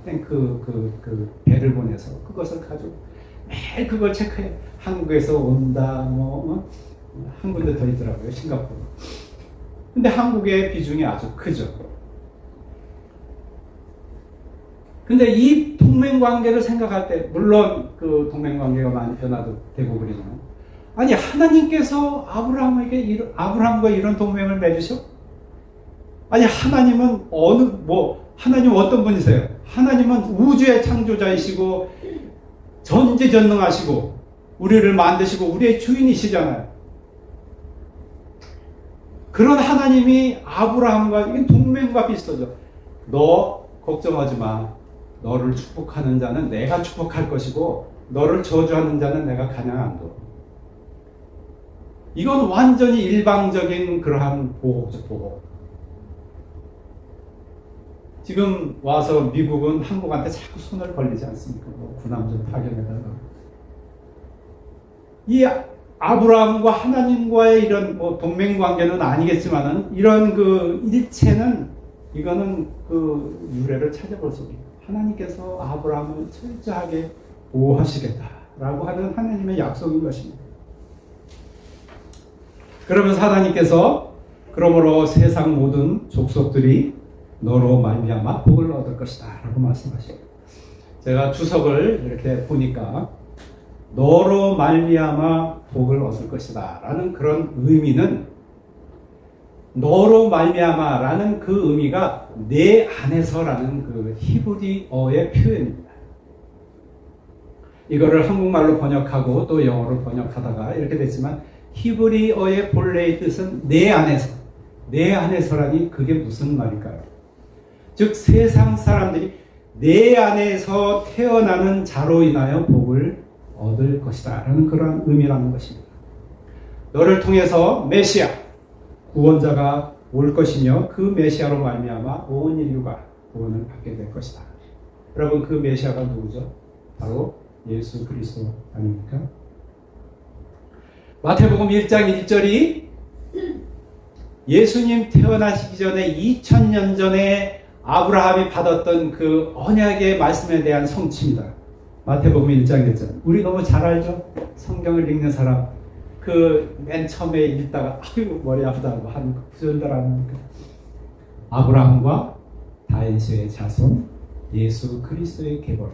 탱크 그 배를 보내서 그것을 가지고 매일 그걸 체크해. 한국에서 온다 한 군데 더 있더라고요. 싱가포르. 근데 한국의 비중이 아주 크죠. 근데 이 동맹관계를 생각할 때 물론 그 동맹관계가 많이 변화도 되고 그러지만 아니 하나님께서 아브라함과 이런 동맹을 맺으셔? 아니 하나님은 하나님 어떤 분이세요? 하나님은 우주의 창조자이시고 전지전능하시고 우리를 만드시고 우리의 주인이시잖아요. 그런 하나님이 아브라함과 이게 동맹과 비슷하죠. 너 걱정하지 마. 너를 축복하는 자는 내가 축복할 것이고 너를 저주하는 자는 내가 가냥 안 둬. 이건 완전히 일방적인 그러한 보호죠, 보호. 지금 와서 미국은 한국한테 자꾸 손을 벌리지 않습니까? 뭐 군함전 파견해달라고. 이 아브라함과 하나님과의 이런 뭐 동맹 관계는 아니겠지만은 이런 그 일체는 이거는 그 유래를 찾아볼 수 없습니다. 하나님께서 아브라함을 철저하게 보호하시겠다라고 하는 하나님의 약속인 것입니다. 그러면서 하나님께서 그러므로 세상 모든 족속들이 너로 말미암아 복을 얻을 것이다 라고 말씀하십니다. 제가 주석을 이렇게 보니까 너로 말미암아 복을 얻을 것이다 라는 그런 의미는 너로 말미암아 라는 그 의미가 내 안에서라는 그 히브리어의 표현입니다. 이거를 한국말로 번역하고 또 영어로 번역하다가 이렇게 됐지만 히브리어의 본래의 뜻은 내 안에서, 내 안에서라니 그게 무슨 말일까요? 즉 세상 사람들이 내 안에서 태어나는 자로 인하여 복을 얻을 것이다 라는 그런 의미라는 것입니다. 너를 통해서 메시아, 구원자가 올 것이며 그 메시아로 말미암아 온 인류가 구원을 받게 될 것이다. 여러분 그 메시아가 누구죠? 바로 예수 그리스도 아닙니까? 마태복음 1장 1절이 예수님 태어나시기 전에 2000년 전에 아브라함이 받았던 그 언약의 말씀에 대한 성취입니다. 마태복음 1장 1절. 우리 너무 잘 알죠? 성경을 읽는 사람. 그 맨 처음에 읽다가 아이고 머리 아프다고 하는 그 구절들 아닙니까? 아브라함과 다윗의 자손 예수 그리스도의 계보라.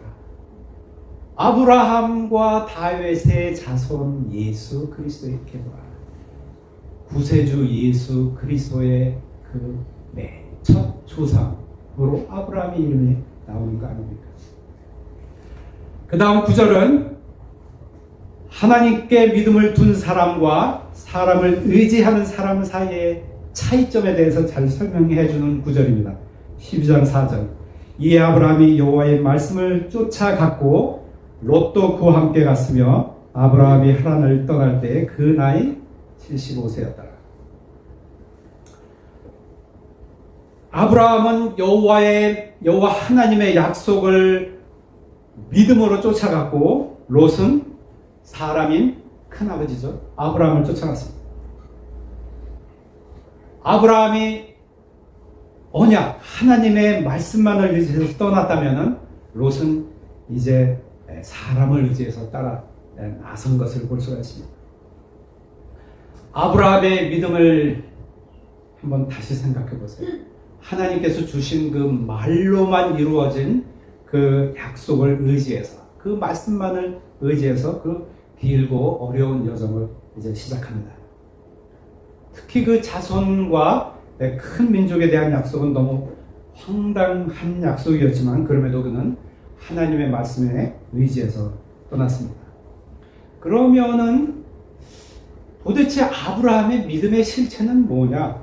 아브라함과 다윗의 자손 예수 그리스도의 계보라. 구세주 예수 그리스도의 그 맨 첫 조상으로 아브라함의 이름이 나오는 거 아닙니까? 그 다음 9절은 하나님께 믿음을 둔 사람과 사람을 의지하는 사람 사이의 차이점에 대해서 잘 설명해 주는 구절입니다. 12장 4절. 이에 아브라함이 여호와의 말씀을 쫓아갔고 롯도 그와 함께 갔으며 아브라함이 하란을 떠날 때 그 나이 75세였더라. 아브라함은 여호와 하나님의 약속을 믿음으로 쫓아갔고 롯은 사람인 큰아버지죠. 아브라함을 쫓아갔습니다. 아브라함이 언약, 하나님의 말씀만을 의지해서 떠났다면은 롯은 이제 사람을 의지해서 따라 나선 것을 볼 수가 있습니다. 아브라함의 믿음을 한번 다시 생각해 보세요. 하나님께서 주신 그 말로만 이루어진 그 약속을 의지해서, 그 말씀만을 의지해서 그 길고 어려운 여정을 이제 시작합니다. 특히 그 자손과 큰 민족에 대한 약속은 너무 황당한 약속이었지만 그럼에도 그는 하나님의 말씀에 의지해서 떠났습니다. 그러면은 도대체 아브라함의 믿음의 실체는 뭐냐?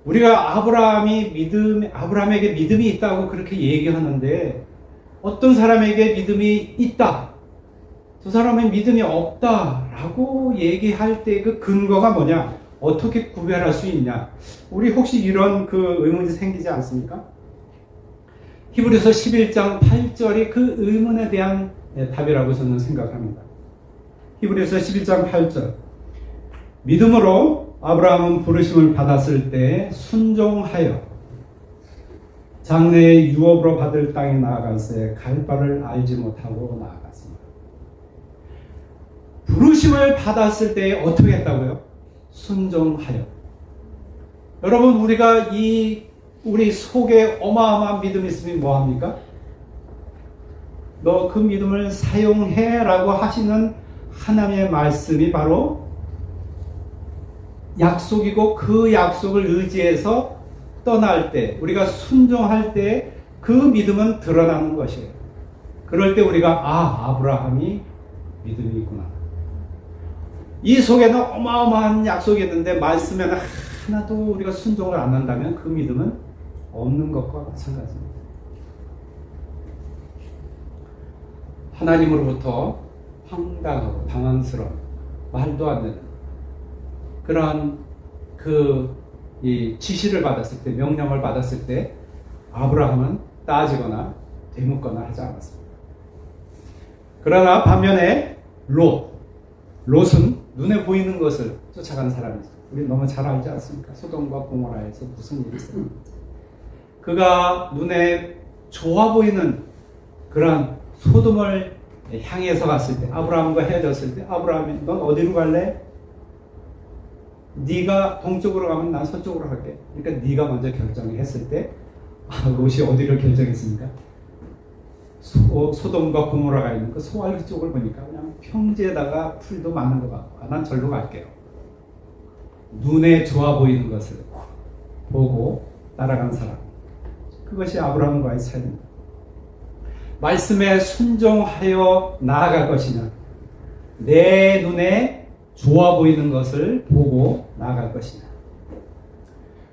우리가 아브라함에게 믿음이 있다고 그렇게 얘기하는데 어떤 사람에게 믿음이 있다, 저 사람의 믿음이 없다라고 얘기할 때 그 근거가 뭐냐? 어떻게 구별할 수 있냐? 우리 혹시 이런 그 의문이 생기지 않습니까? 히브리서 11장 8절이 그 의문에 대한 답이라고 저는 생각합니다. 히브리서 11장 8절. 믿음으로 아브라함은 부르심을 받았을 때 순종하여 장래의 유업으로 받을 땅에 나아갈새 갈 바를 알지 못하고 나아갔습니다. 부르심을 받았을 때 어떻게 했다고요? 순종하여. 여러분, 우리가 우리 속에 어마어마한 믿음이 있으면 뭐합니까? 너 그 믿음을 사용해 라고 하시는 하나님의 말씀이 바로 약속이고, 그 약속을 의지해서 떠날 때, 우리가 순종할 때 그 믿음은 드러나는 것이에요. 그럴 때 우리가 아브라함이 믿음이 있구나. 이 속에는 어마어마한 약속이 있는데 말씀에는 하나도 우리가 순종을 안 한다면 그 믿음은 없는 것과 마찬가지입니다. 하나님으로부터 황당하고 당황스러운, 말도 안 되는 그러한 이 지시를 받았을 때, 명령을 받았을 때 아브라함은 따지거나 되묻거나 하지 않았습니다. 그러나 반면에 롯은 눈에 보이는 것을 쫓아가는 사람이죠. 우리 너무 잘 알지 않습니까? 소돔과 고모라에서 무슨 일이 있었는지. 그가 눈에 좋아 보이는 그런 소돔을 향해서 갔을 때, 아브라함과 헤어졌을 때, 아브라함이 넌 어디로 갈래? 네가 동쪽으로 가면 난 서쪽으로 갈게. 그러니까 네가 먼저 결정했을 때 롯이 어디를 결정했습니까? 소돔과 고모라가 있는 그 소알 쪽을 보니까 그냥 평지에다가 풀도 많은 것 같고, 난 절로 갈게요. 눈에 좋아 보이는 것을 보고 따라간 사람, 그것이 아브라함과의 차이입니다. 말씀에 순종하여 나아갈 것이냐, 내 눈에 좋아 보이는 것을 보고 나아갈 것이냐.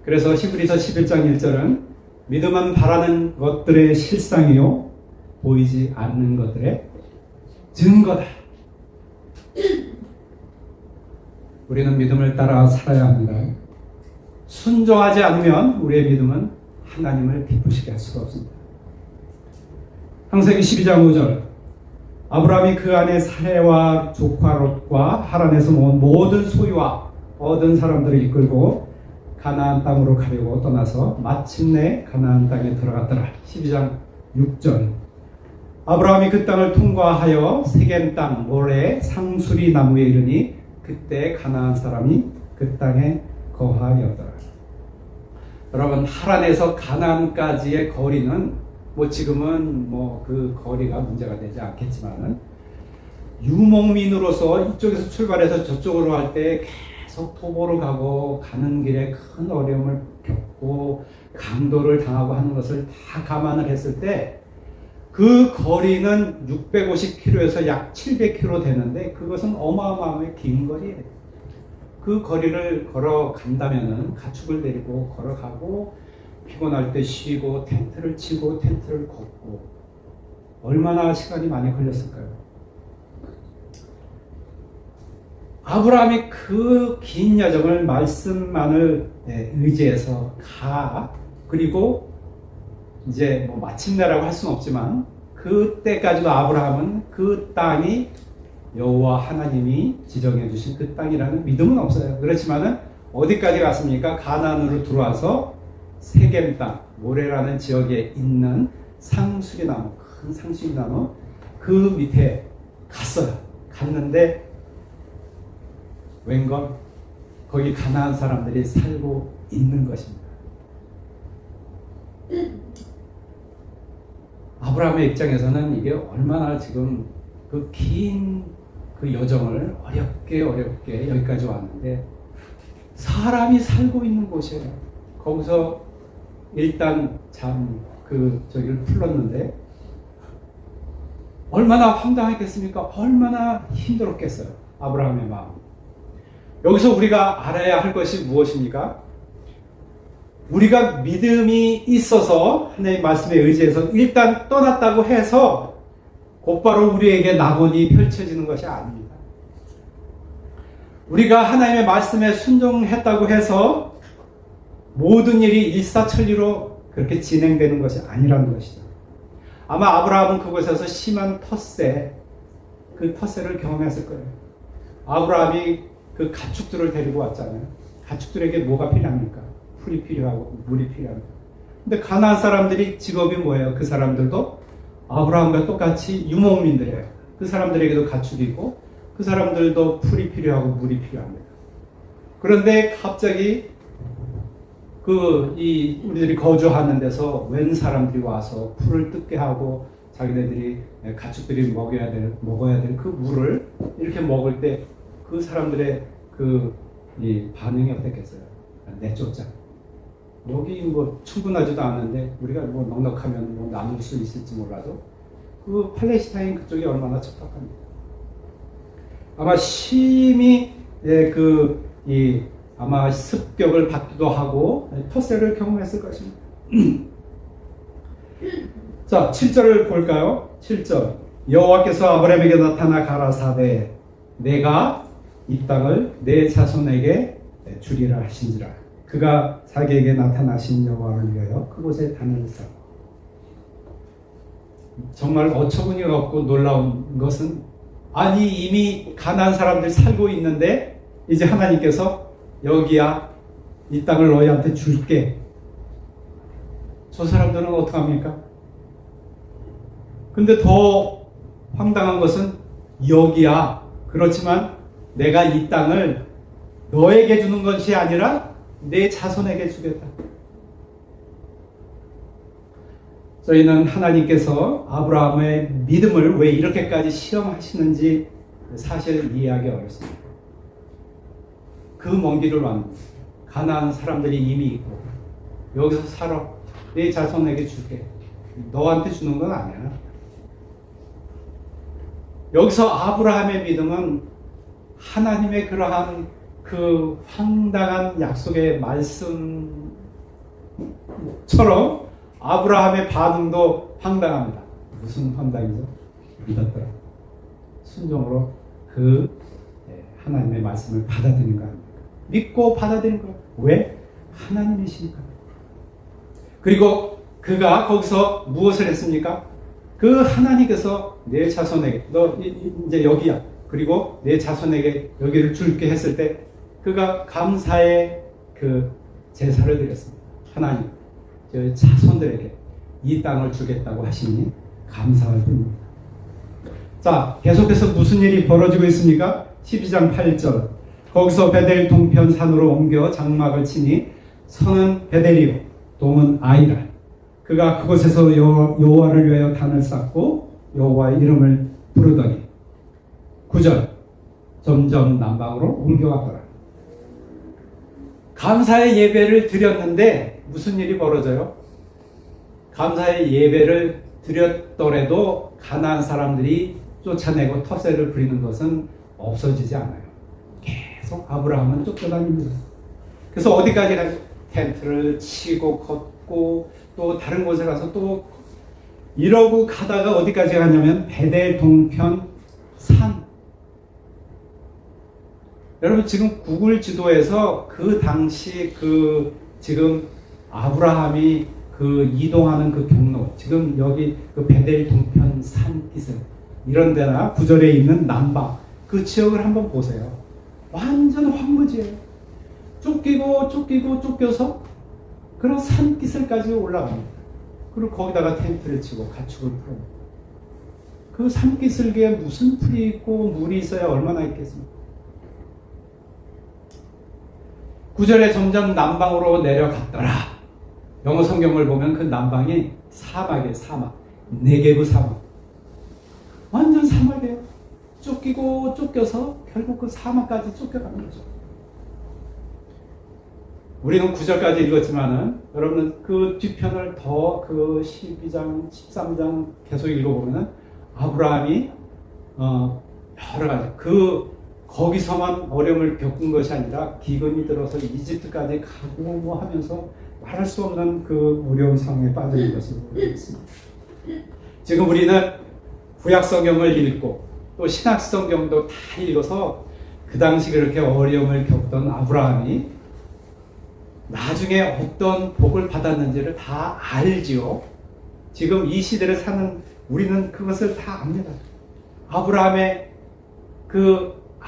그래서 히브리서 11장 1절은 믿음은 바라는 것들의 실상이요 보이지 않는 것들의 증거다. 우리는 믿음을 따라 살아야 합니다. 순종하지 않으면 우리의 믿음은 하나님을 기쁘시게 할 수가 없습니다. 창세기 12장 5절. 아브라함이 그 안에 사례와 조카 롯과 하란에서 모은 모든 소유와 얻은 사람들을 이끌고 가나안 땅으로 가려고 떠나서 마침내 가나안 땅에 들어갔더라. 12장 6절. 아브라함이 그 땅을 통과하여 세겜 땅 모레 상수리 나무에 이르니 그때 가나안 사람이 그 땅에 거하여더라. 여러분, 하란에서 가나안까지의 거리는 지금은 그 거리가 문제가 되지 않겠지만은, 유목민으로서 이쪽에서 출발해서 저쪽으로 갈 때 계속 도보를 가고 가는 길에 큰 어려움을 겪고 강도를 당하고 하는 것을 다 감안을 했을 때 그 거리는 650km에서 약 700km 되는데, 그것은 어마어마하게 긴 거리예요. 그 거리를 걸어간다면은 가축을 데리고 걸어가고 피곤할 때 쉬고 텐트를 치고 텐트를 걷고 얼마나 시간이 많이 걸렸을까요? 아브라함이 그 긴 여정을 말씀만을 의지해서 그리고 이제 마침내라고 할 수는 없지만 그때까지도 아브라함은 그 땅이 여호와 하나님이 지정해 주신 그 땅이라는 믿음은 없어요. 그렇지만은 어디까지 갔습니까? 가나안으로 들어와서 세겜 땅, 모레라는 지역에 있는 상수리나무, 큰 상수리나무 그 밑에 갔어요. 갔는데 웬걸 거기 가나안 사람들이 살고 있는 것입니다. 아브라함의 입장에서는 이게 얼마나 지금 그 긴 그 여정을 어렵게 여기까지 왔는데 사람이 살고 있는 곳이에요. 거기서 일단 저기를 풀렀는데 얼마나 황당했겠습니까? 얼마나 힘들었겠어요. 아브라함의 마음. 여기서 우리가 알아야 할 것이 무엇입니까? 우리가 믿음이 있어서 하나님의 말씀에 의지해서 일단 떠났다고 해서 곧바로 우리에게 낙원이 펼쳐지는 것이 아닙니다. 우리가 하나님의 말씀에 순종했다고 해서 모든 일이 일사천리로 그렇게 진행되는 것이 아니라는 것이죠. 아마 아브라함은 그곳에서 심한 그 텃세를 경험했을 거예요. 아브라함이 그 가축들을 데리고 왔잖아요. 가축들에게 뭐가 필요합니까? 풀이 필요하고 물이 필요합니다. 근데 가나안 사람들이 직업이 뭐예요? 그 사람들도 아브라함과 똑같이 유목민들이에요. 그 사람들에게도 가축이 있고 그 사람들도 풀이 필요하고 물이 필요합니다. 그런데 갑자기 우리들이 거주하는 데서 웬 사람들이 와서 풀을 뜯게 하고 자기네들이 가축들이 먹어야 될 그 물을 이렇게 먹을 때 그 사람들의 이 반응이 어땠겠어요? 내쫓자. 여기 뭐 충분하지도 않은데 우리가 뭐 넉넉하면 뭐 나눌 수 있을지 몰라도 그 팔레스타인 그쪽이 얼마나 척박합니까? 아마 심히 아마 습격을 받기도 하고 텃세를 경험했을 것입니다. 자, 7절을 볼까요? 7절. 여호와께서 아브라함에게 나타나 가라사대 내가 이 땅을 내 자손에게 주리라 하신지라. 그가 자기에게 나타나신 여호와를 위하여 그곳에 단을 쌓고. 정말 어처구니가 없고 놀라운 것은 이미 가나안 사람들이 살고 있는데 이제 하나님께서 여기야 이 땅을 너희한테 줄게. 저 사람들은 어떡합니까? 근데 더 황당한 것은 여기야. 그렇지만 내가 이 땅을 너에게 주는 것이 아니라 내 자손에게 주겠다. 저희는 하나님께서 아브라함의 믿음을 왜 이렇게까지 시험하시는지 사실 이해하기 어렵습니다. 그 먼 길을 왔는데 가나안 사람들이 이미 있고 여기서 살아. 내 자손에게 줄게. 너한테 주는 건 아니야. 여기서 아브라함의 믿음은 하나님의 그러한 그 황당한 약속의 말씀처럼 아브라함의 반응도 황당합니다. 무슨 황당이죠? 믿었더라. 순종으로 하나님의 말씀을 받아들인 거 아닙니까? 믿고 받아들인 거. 왜? 하나님이시니까. 그리고 그가 거기서 무엇을 했습니까? 그 하나님께서 내 자손에게 너 이제 여기야. 그리고 내 자손에게 여기를 줄게 했을 때 그가 감사의 그 제사를 드렸습니다. 하나님, 저 자손들에게 이 땅을 주겠다고 하시니 감사할 뿐입니다. 자, 계속해서 무슨 일이 벌어지고 있습니까? 12장 8절. 거기서 베델 동편 산으로 옮겨 장막을 치니 선은 베델이요 동은 아이라. 그가 그곳에서 여호와를 위하여 단을 쌓고 여호와의 이름을 부르더니 9절. 점점 남방으로 옮겨갔더라. 감사의 예배를 드렸는데 무슨 일이 벌어져요? 감사의 예배를 드렸더라도 가나안 사람들이 쫓아내고 텃세를 부리는 것은 없어지지 않아요. 계속 아브라함은 쫓겨다닙니다. 그래서 어디까지 가서 텐트를 치고 걷고 또 다른 곳에 가서 또 이러고 가다가 어디까지 가냐면 베델 동편 산. 여러분 지금 구글 지도에서 그 당시 지금 아브라함이 이동하는 그 경로, 지금 여기 베델 동편 산 기슭 이런 데나 구절에 있는 남방 그 지역을 한번 보세요. 완전 황무지예요. 쫓겨서 그런 산기슭까지 올라갑니다. 그리고 거기다가 텐트를 치고 가축을 풀어요. 그 산기슭에 무슨 풀이 있고 물이 있어야 얼마나 있겠습니까? 9절에 점점 남방으로 내려갔더라. 영어 성경을 보면 그 남방이 사막이에요. 사막. 네게브 사막. 완전 사막이에요. 쫓겨서 결국 그 사막까지 쫓겨가는 거죠. 우리는 9절까지 읽었지만은 여러분은 그 뒤편을 더 그 12장, 13장 계속 읽어보면은 아브라함이 여러 가지 거기서만 어려움을 겪은 것이 아니라 기근이 들어서 이집트까지 가고 뭐 하면서 말할 수 없는 그 어려운 상황에 빠져 있는 것을 보겠습니다. 지금 우리는 구약 성경을 읽고 또 신약 성경도 다 읽어서 그 당시 그렇게 어려움을 겪던 아브라함이 나중에 어떤 복을 받았는지를 다 알지요. 지금 이 시대를 사는 우리는 그것을 다 압니다.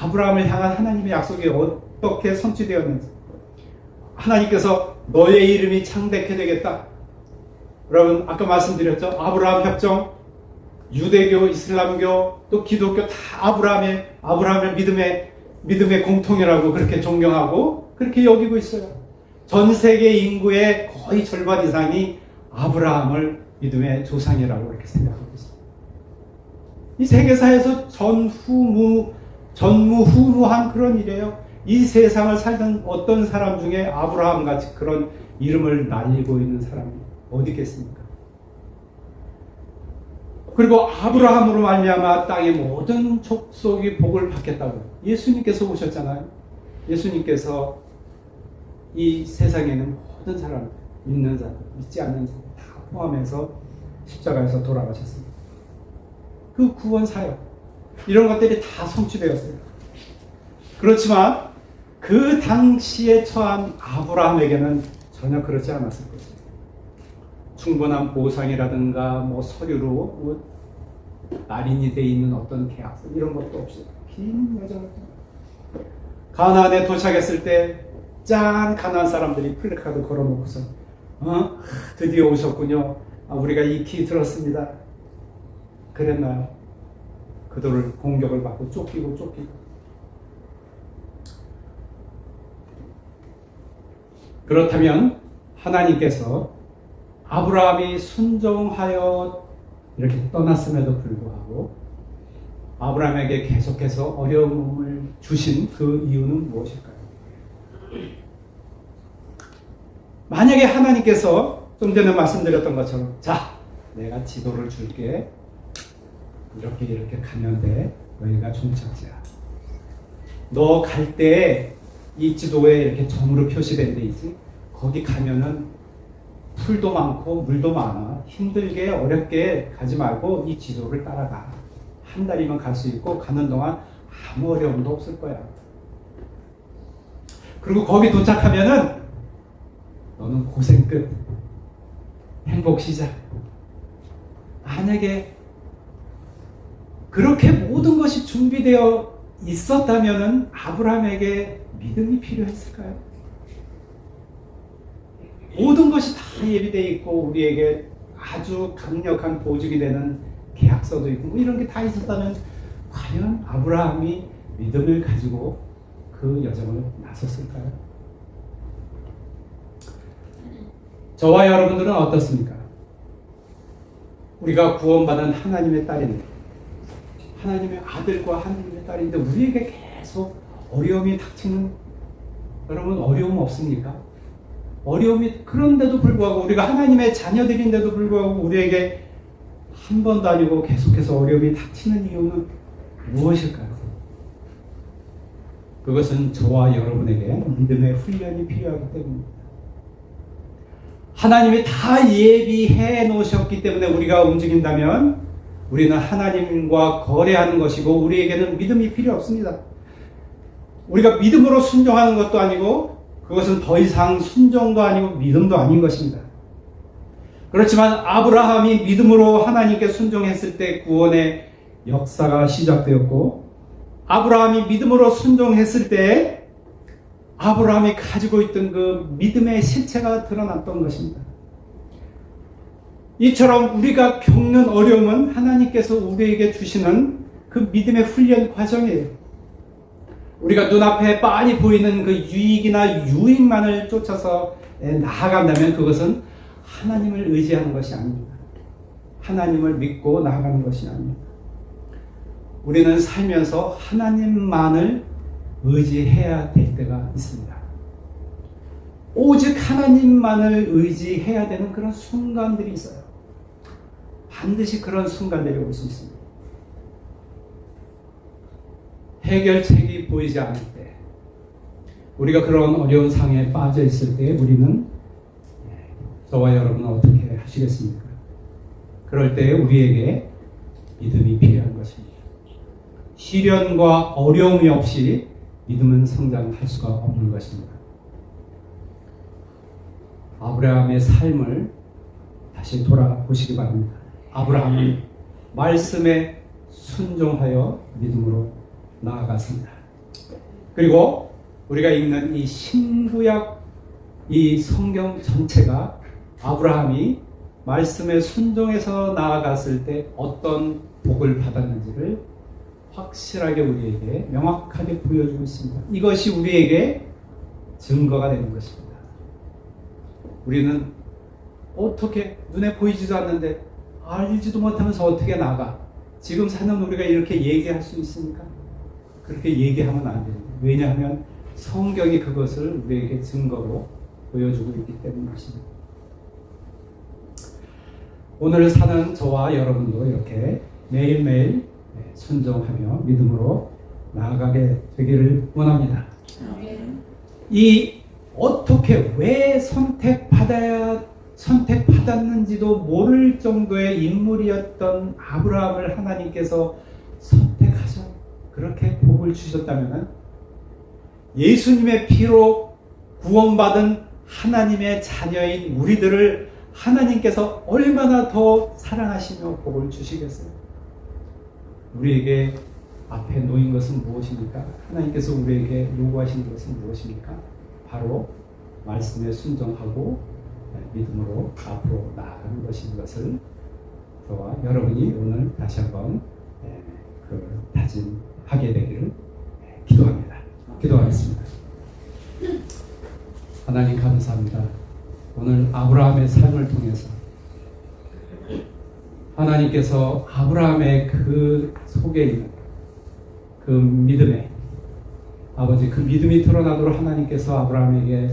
아브라함을 향한 하나님의 약속이 어떻게 성취되었는지. 하나님께서 너의 이름이 창대케 되겠다. 여러분 아까 말씀드렸죠. 아브라함 협정, 유대교, 이슬람교, 또 기독교 다 아브라함의 믿음의 공통이라고 그렇게 존경하고 그렇게 여기고 있어요. 전 세계 인구의 거의 절반 이상이 아브라함을 믿음의 조상이라고 이렇게 생각하고 있습니다. 이 세계사에서 전무후무한 그런 일이에요. 이 세상을 살던 어떤 사람 중에 아브라함 같이 그런 이름을 날리고 있는 사람이 어디 있겠습니까? 그리고 아브라함으로 말미암아 땅의 모든 족속이 복을 받겠다고 예수님께서 오셨잖아요. 예수님께서 이 세상에는 모든 사람, 믿는 사람, 믿지 않는 사람 다 포함해서 십자가에서 돌아가셨습니다. 그 구원 사역 이런 것들이 다 성취되었어요. 그렇지만 그 당시에 처한 아브라함에게는 전혀 그렇지 않았을 것입니다. 충분한 보상이라든가 뭐 서류로 날인이 돼 있는 어떤 계약서 이런 것도 없이 긴 여정을 가나안에 도착했을 때 짠 가나안 사람들이 플래카드 걸어놓고서 드디어 오셨군요. 우리가 익히 들었습니다. 그랬나요? 그들을 공격을 받고 쫓기고 그렇다면 하나님께서 아브라함이 순종하여 이렇게 떠났음에도 불구하고 아브라함에게 계속해서 어려움을 주신 그 이유는 무엇일까요? 만약에 하나님께서 좀 전에 말씀드렸던 것처럼 자, 내가 지도를 줄게. 이렇게 가면 돼. 너희가 종착지야. 너 갈 때 이 지도에 이렇게 점으로 표시된 데 있지? 거기 가면은 풀도 많고 물도 많아. 힘들게 어렵게 가지 말고 이 지도를 따라가. 한 달이면 갈 수 있고 가는 동안 아무 어려움도 없을 거야. 그리고 거기 도착하면은 너는 고생 끝. 행복 시작. 만약에 그렇게 모든 것이 준비되어 있었다면은 아브라함에게 믿음이 필요했을까요? 모든 것이 다 예비되어 있고 우리에게 아주 강력한 보증이 되는 계약서도 있고 뭐 이런 게 다 있었다면 과연 아브라함이 믿음을 가지고 그 여정을 나섰을까요? 저와 여러분들은 어떻습니까? 우리가 구원받은 하나님의 딸인데 하나님의 아들과 하나님의 딸인데 우리에게 계속 어려움이 닥치는 여러분 어려움 없습니까? 어려움이 그런데도 불구하고 우리가 하나님의 자녀들인데도 불구하고 우리에게 한 번도 아니고 계속해서 어려움이 닥치는 이유는 무엇일까요? 그것은 저와 여러분에게 믿음의 훈련이 필요하기 때문입니다. 하나님이 다 예비해 놓으셨기 때문에 우리가 움직인다면 우리는 하나님과 거래하는 것이고 우리에게는 믿음이 필요 없습니다. 우리가 믿음으로 순종하는 것도 아니고 그것은 더 이상 순종도 아니고 믿음도 아닌 것입니다. 그렇지만 아브라함이 믿음으로 하나님께 순종했을 때 구원의 역사가 시작되었고 아브라함이 믿음으로 순종했을 때 아브라함이 가지고 있던 그 믿음의 실체가 드러났던 것입니다. 이처럼 우리가 겪는 어려움은 하나님께서 우리에게 주시는 그 믿음의 훈련 과정이에요. 우리가 눈앞에 빤히 보이는 그 유익이나 유익만을 쫓아서 나아간다면 그것은 하나님을 의지하는 것이 아닙니다. 하나님을 믿고 나아가는 것이 아닙니다. 우리는 살면서 하나님만을 의지해야 될 때가 있습니다. 오직 하나님만을 의지해야 되는 그런 순간들이 있어요. 반드시 그런 순간들이 올 수 있습니다. 해결책이 보이지 않을 때, 우리가 그런 어려운 상황에 빠져 있을 때 우리는, 저와 여러분은 어떻게 하시겠습니까? 그럴 때 우리에게 믿음이 필요한 것입니다. 시련과 어려움이 없이 믿음은 성장할 수가 없는 것입니다. 아브라함의 삶을 다시 돌아보시기 바랍니다. 아브라함은 말씀에 순종하여 믿음으로 나아갔습니다. 그리고 우리가 읽는 이 신구약, 이 성경 전체가 아브라함이 말씀에 순종해서 나아갔을 때 어떤 복을 받았는지를 확실하게 우리에게 명확하게 보여주고 있습니다. 이것이 우리에게 증거가 되는 것입니다. 우리는 어떻게 눈에 보이지도 않는데 알지도 못하면서 어떻게 나가? 지금 사는 우리가 이렇게 얘기할 수 있습니까? 그렇게 얘기하면 안 됩니다. 왜냐하면 성경이 그것을 우리에게 증거로 보여주고 있기 때문입니다. 오늘 사는 저와 여러분도 이렇게 매일매일 순종하며 믿음으로 나아가게 되기를 원합니다. 이 어떻게 왜 선택받았는지도 모를 정도의 인물이었던 아브라함을 하나님께서 선택하셔 그렇게 복을 주셨다면 예수님의 피로 구원받은 하나님의 자녀인 우리들을 하나님께서 얼마나 더 사랑하시며 복을 주시겠어요? 우리에게 앞에 놓인 것은 무엇입니까? 하나님께서 우리에게 요구하시는 것은 무엇입니까? 바로 말씀에 순종하고 믿음으로 앞으로 나아가는 것인 것을 저와 여러분이 오늘 다시 한번 다짐하게 되기를 기도합니다. 기도하겠습니다. 하나님 감사합니다. 오늘 아브라함의 삶을 통해서 하나님께서 아브라함의 그 속에 있는 그 믿음에 아버지 그 믿음이 드러나도록 하나님께서 아브라함에게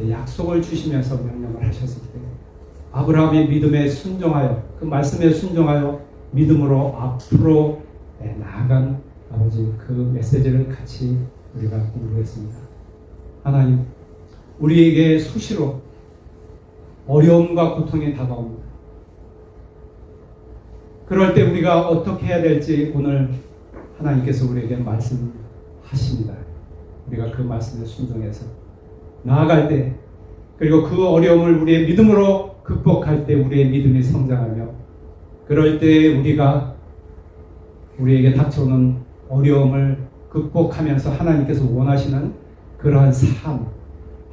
약속을 주시면서 명령을 하셨을 때 아브라함의 믿음에 순종하여 그 말씀에 순종하여 믿음으로 앞으로 나아간 아버지 그 메시지를 같이 우리가 공부했습니다. 하나님 우리에게 수시로 어려움과 고통이 다가옵니다. 그럴 때 우리가 어떻게 해야 될지 오늘 하나님께서 우리에게 말씀하십니다. 우리가 그 말씀에 순종해서 나아갈 때 그리고 그 어려움을 우리의 믿음으로 극복할 때 우리의 믿음이 성장하며 그럴 때 우리가 우리에게 닥쳐오는 어려움을 극복하면서 하나님께서 원하시는 그러한 삶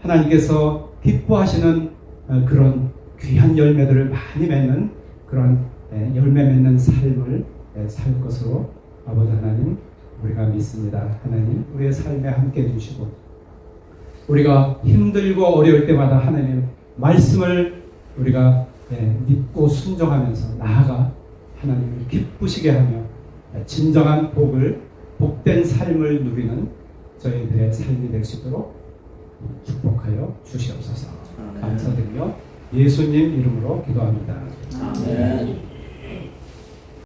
하나님께서 기뻐하시는 그런 귀한 열매들을 많이 맺는 그런 열매 맺는 삶을 살 것으로 아버지 하나님 우리가 믿습니다. 하나님 우리의 삶에 함께 해주시고 우리가 힘들고 어려울 때마다 하나님 말씀을 우리가 믿고 순종하면서 나아가 하나님을 기쁘시게 하며 진정한 복된 삶을 누리는 저희들의 삶이 될 수 있도록 축복하여 주시옵소서. 감사드리며 예수님 이름으로 기도합니다. 아멘.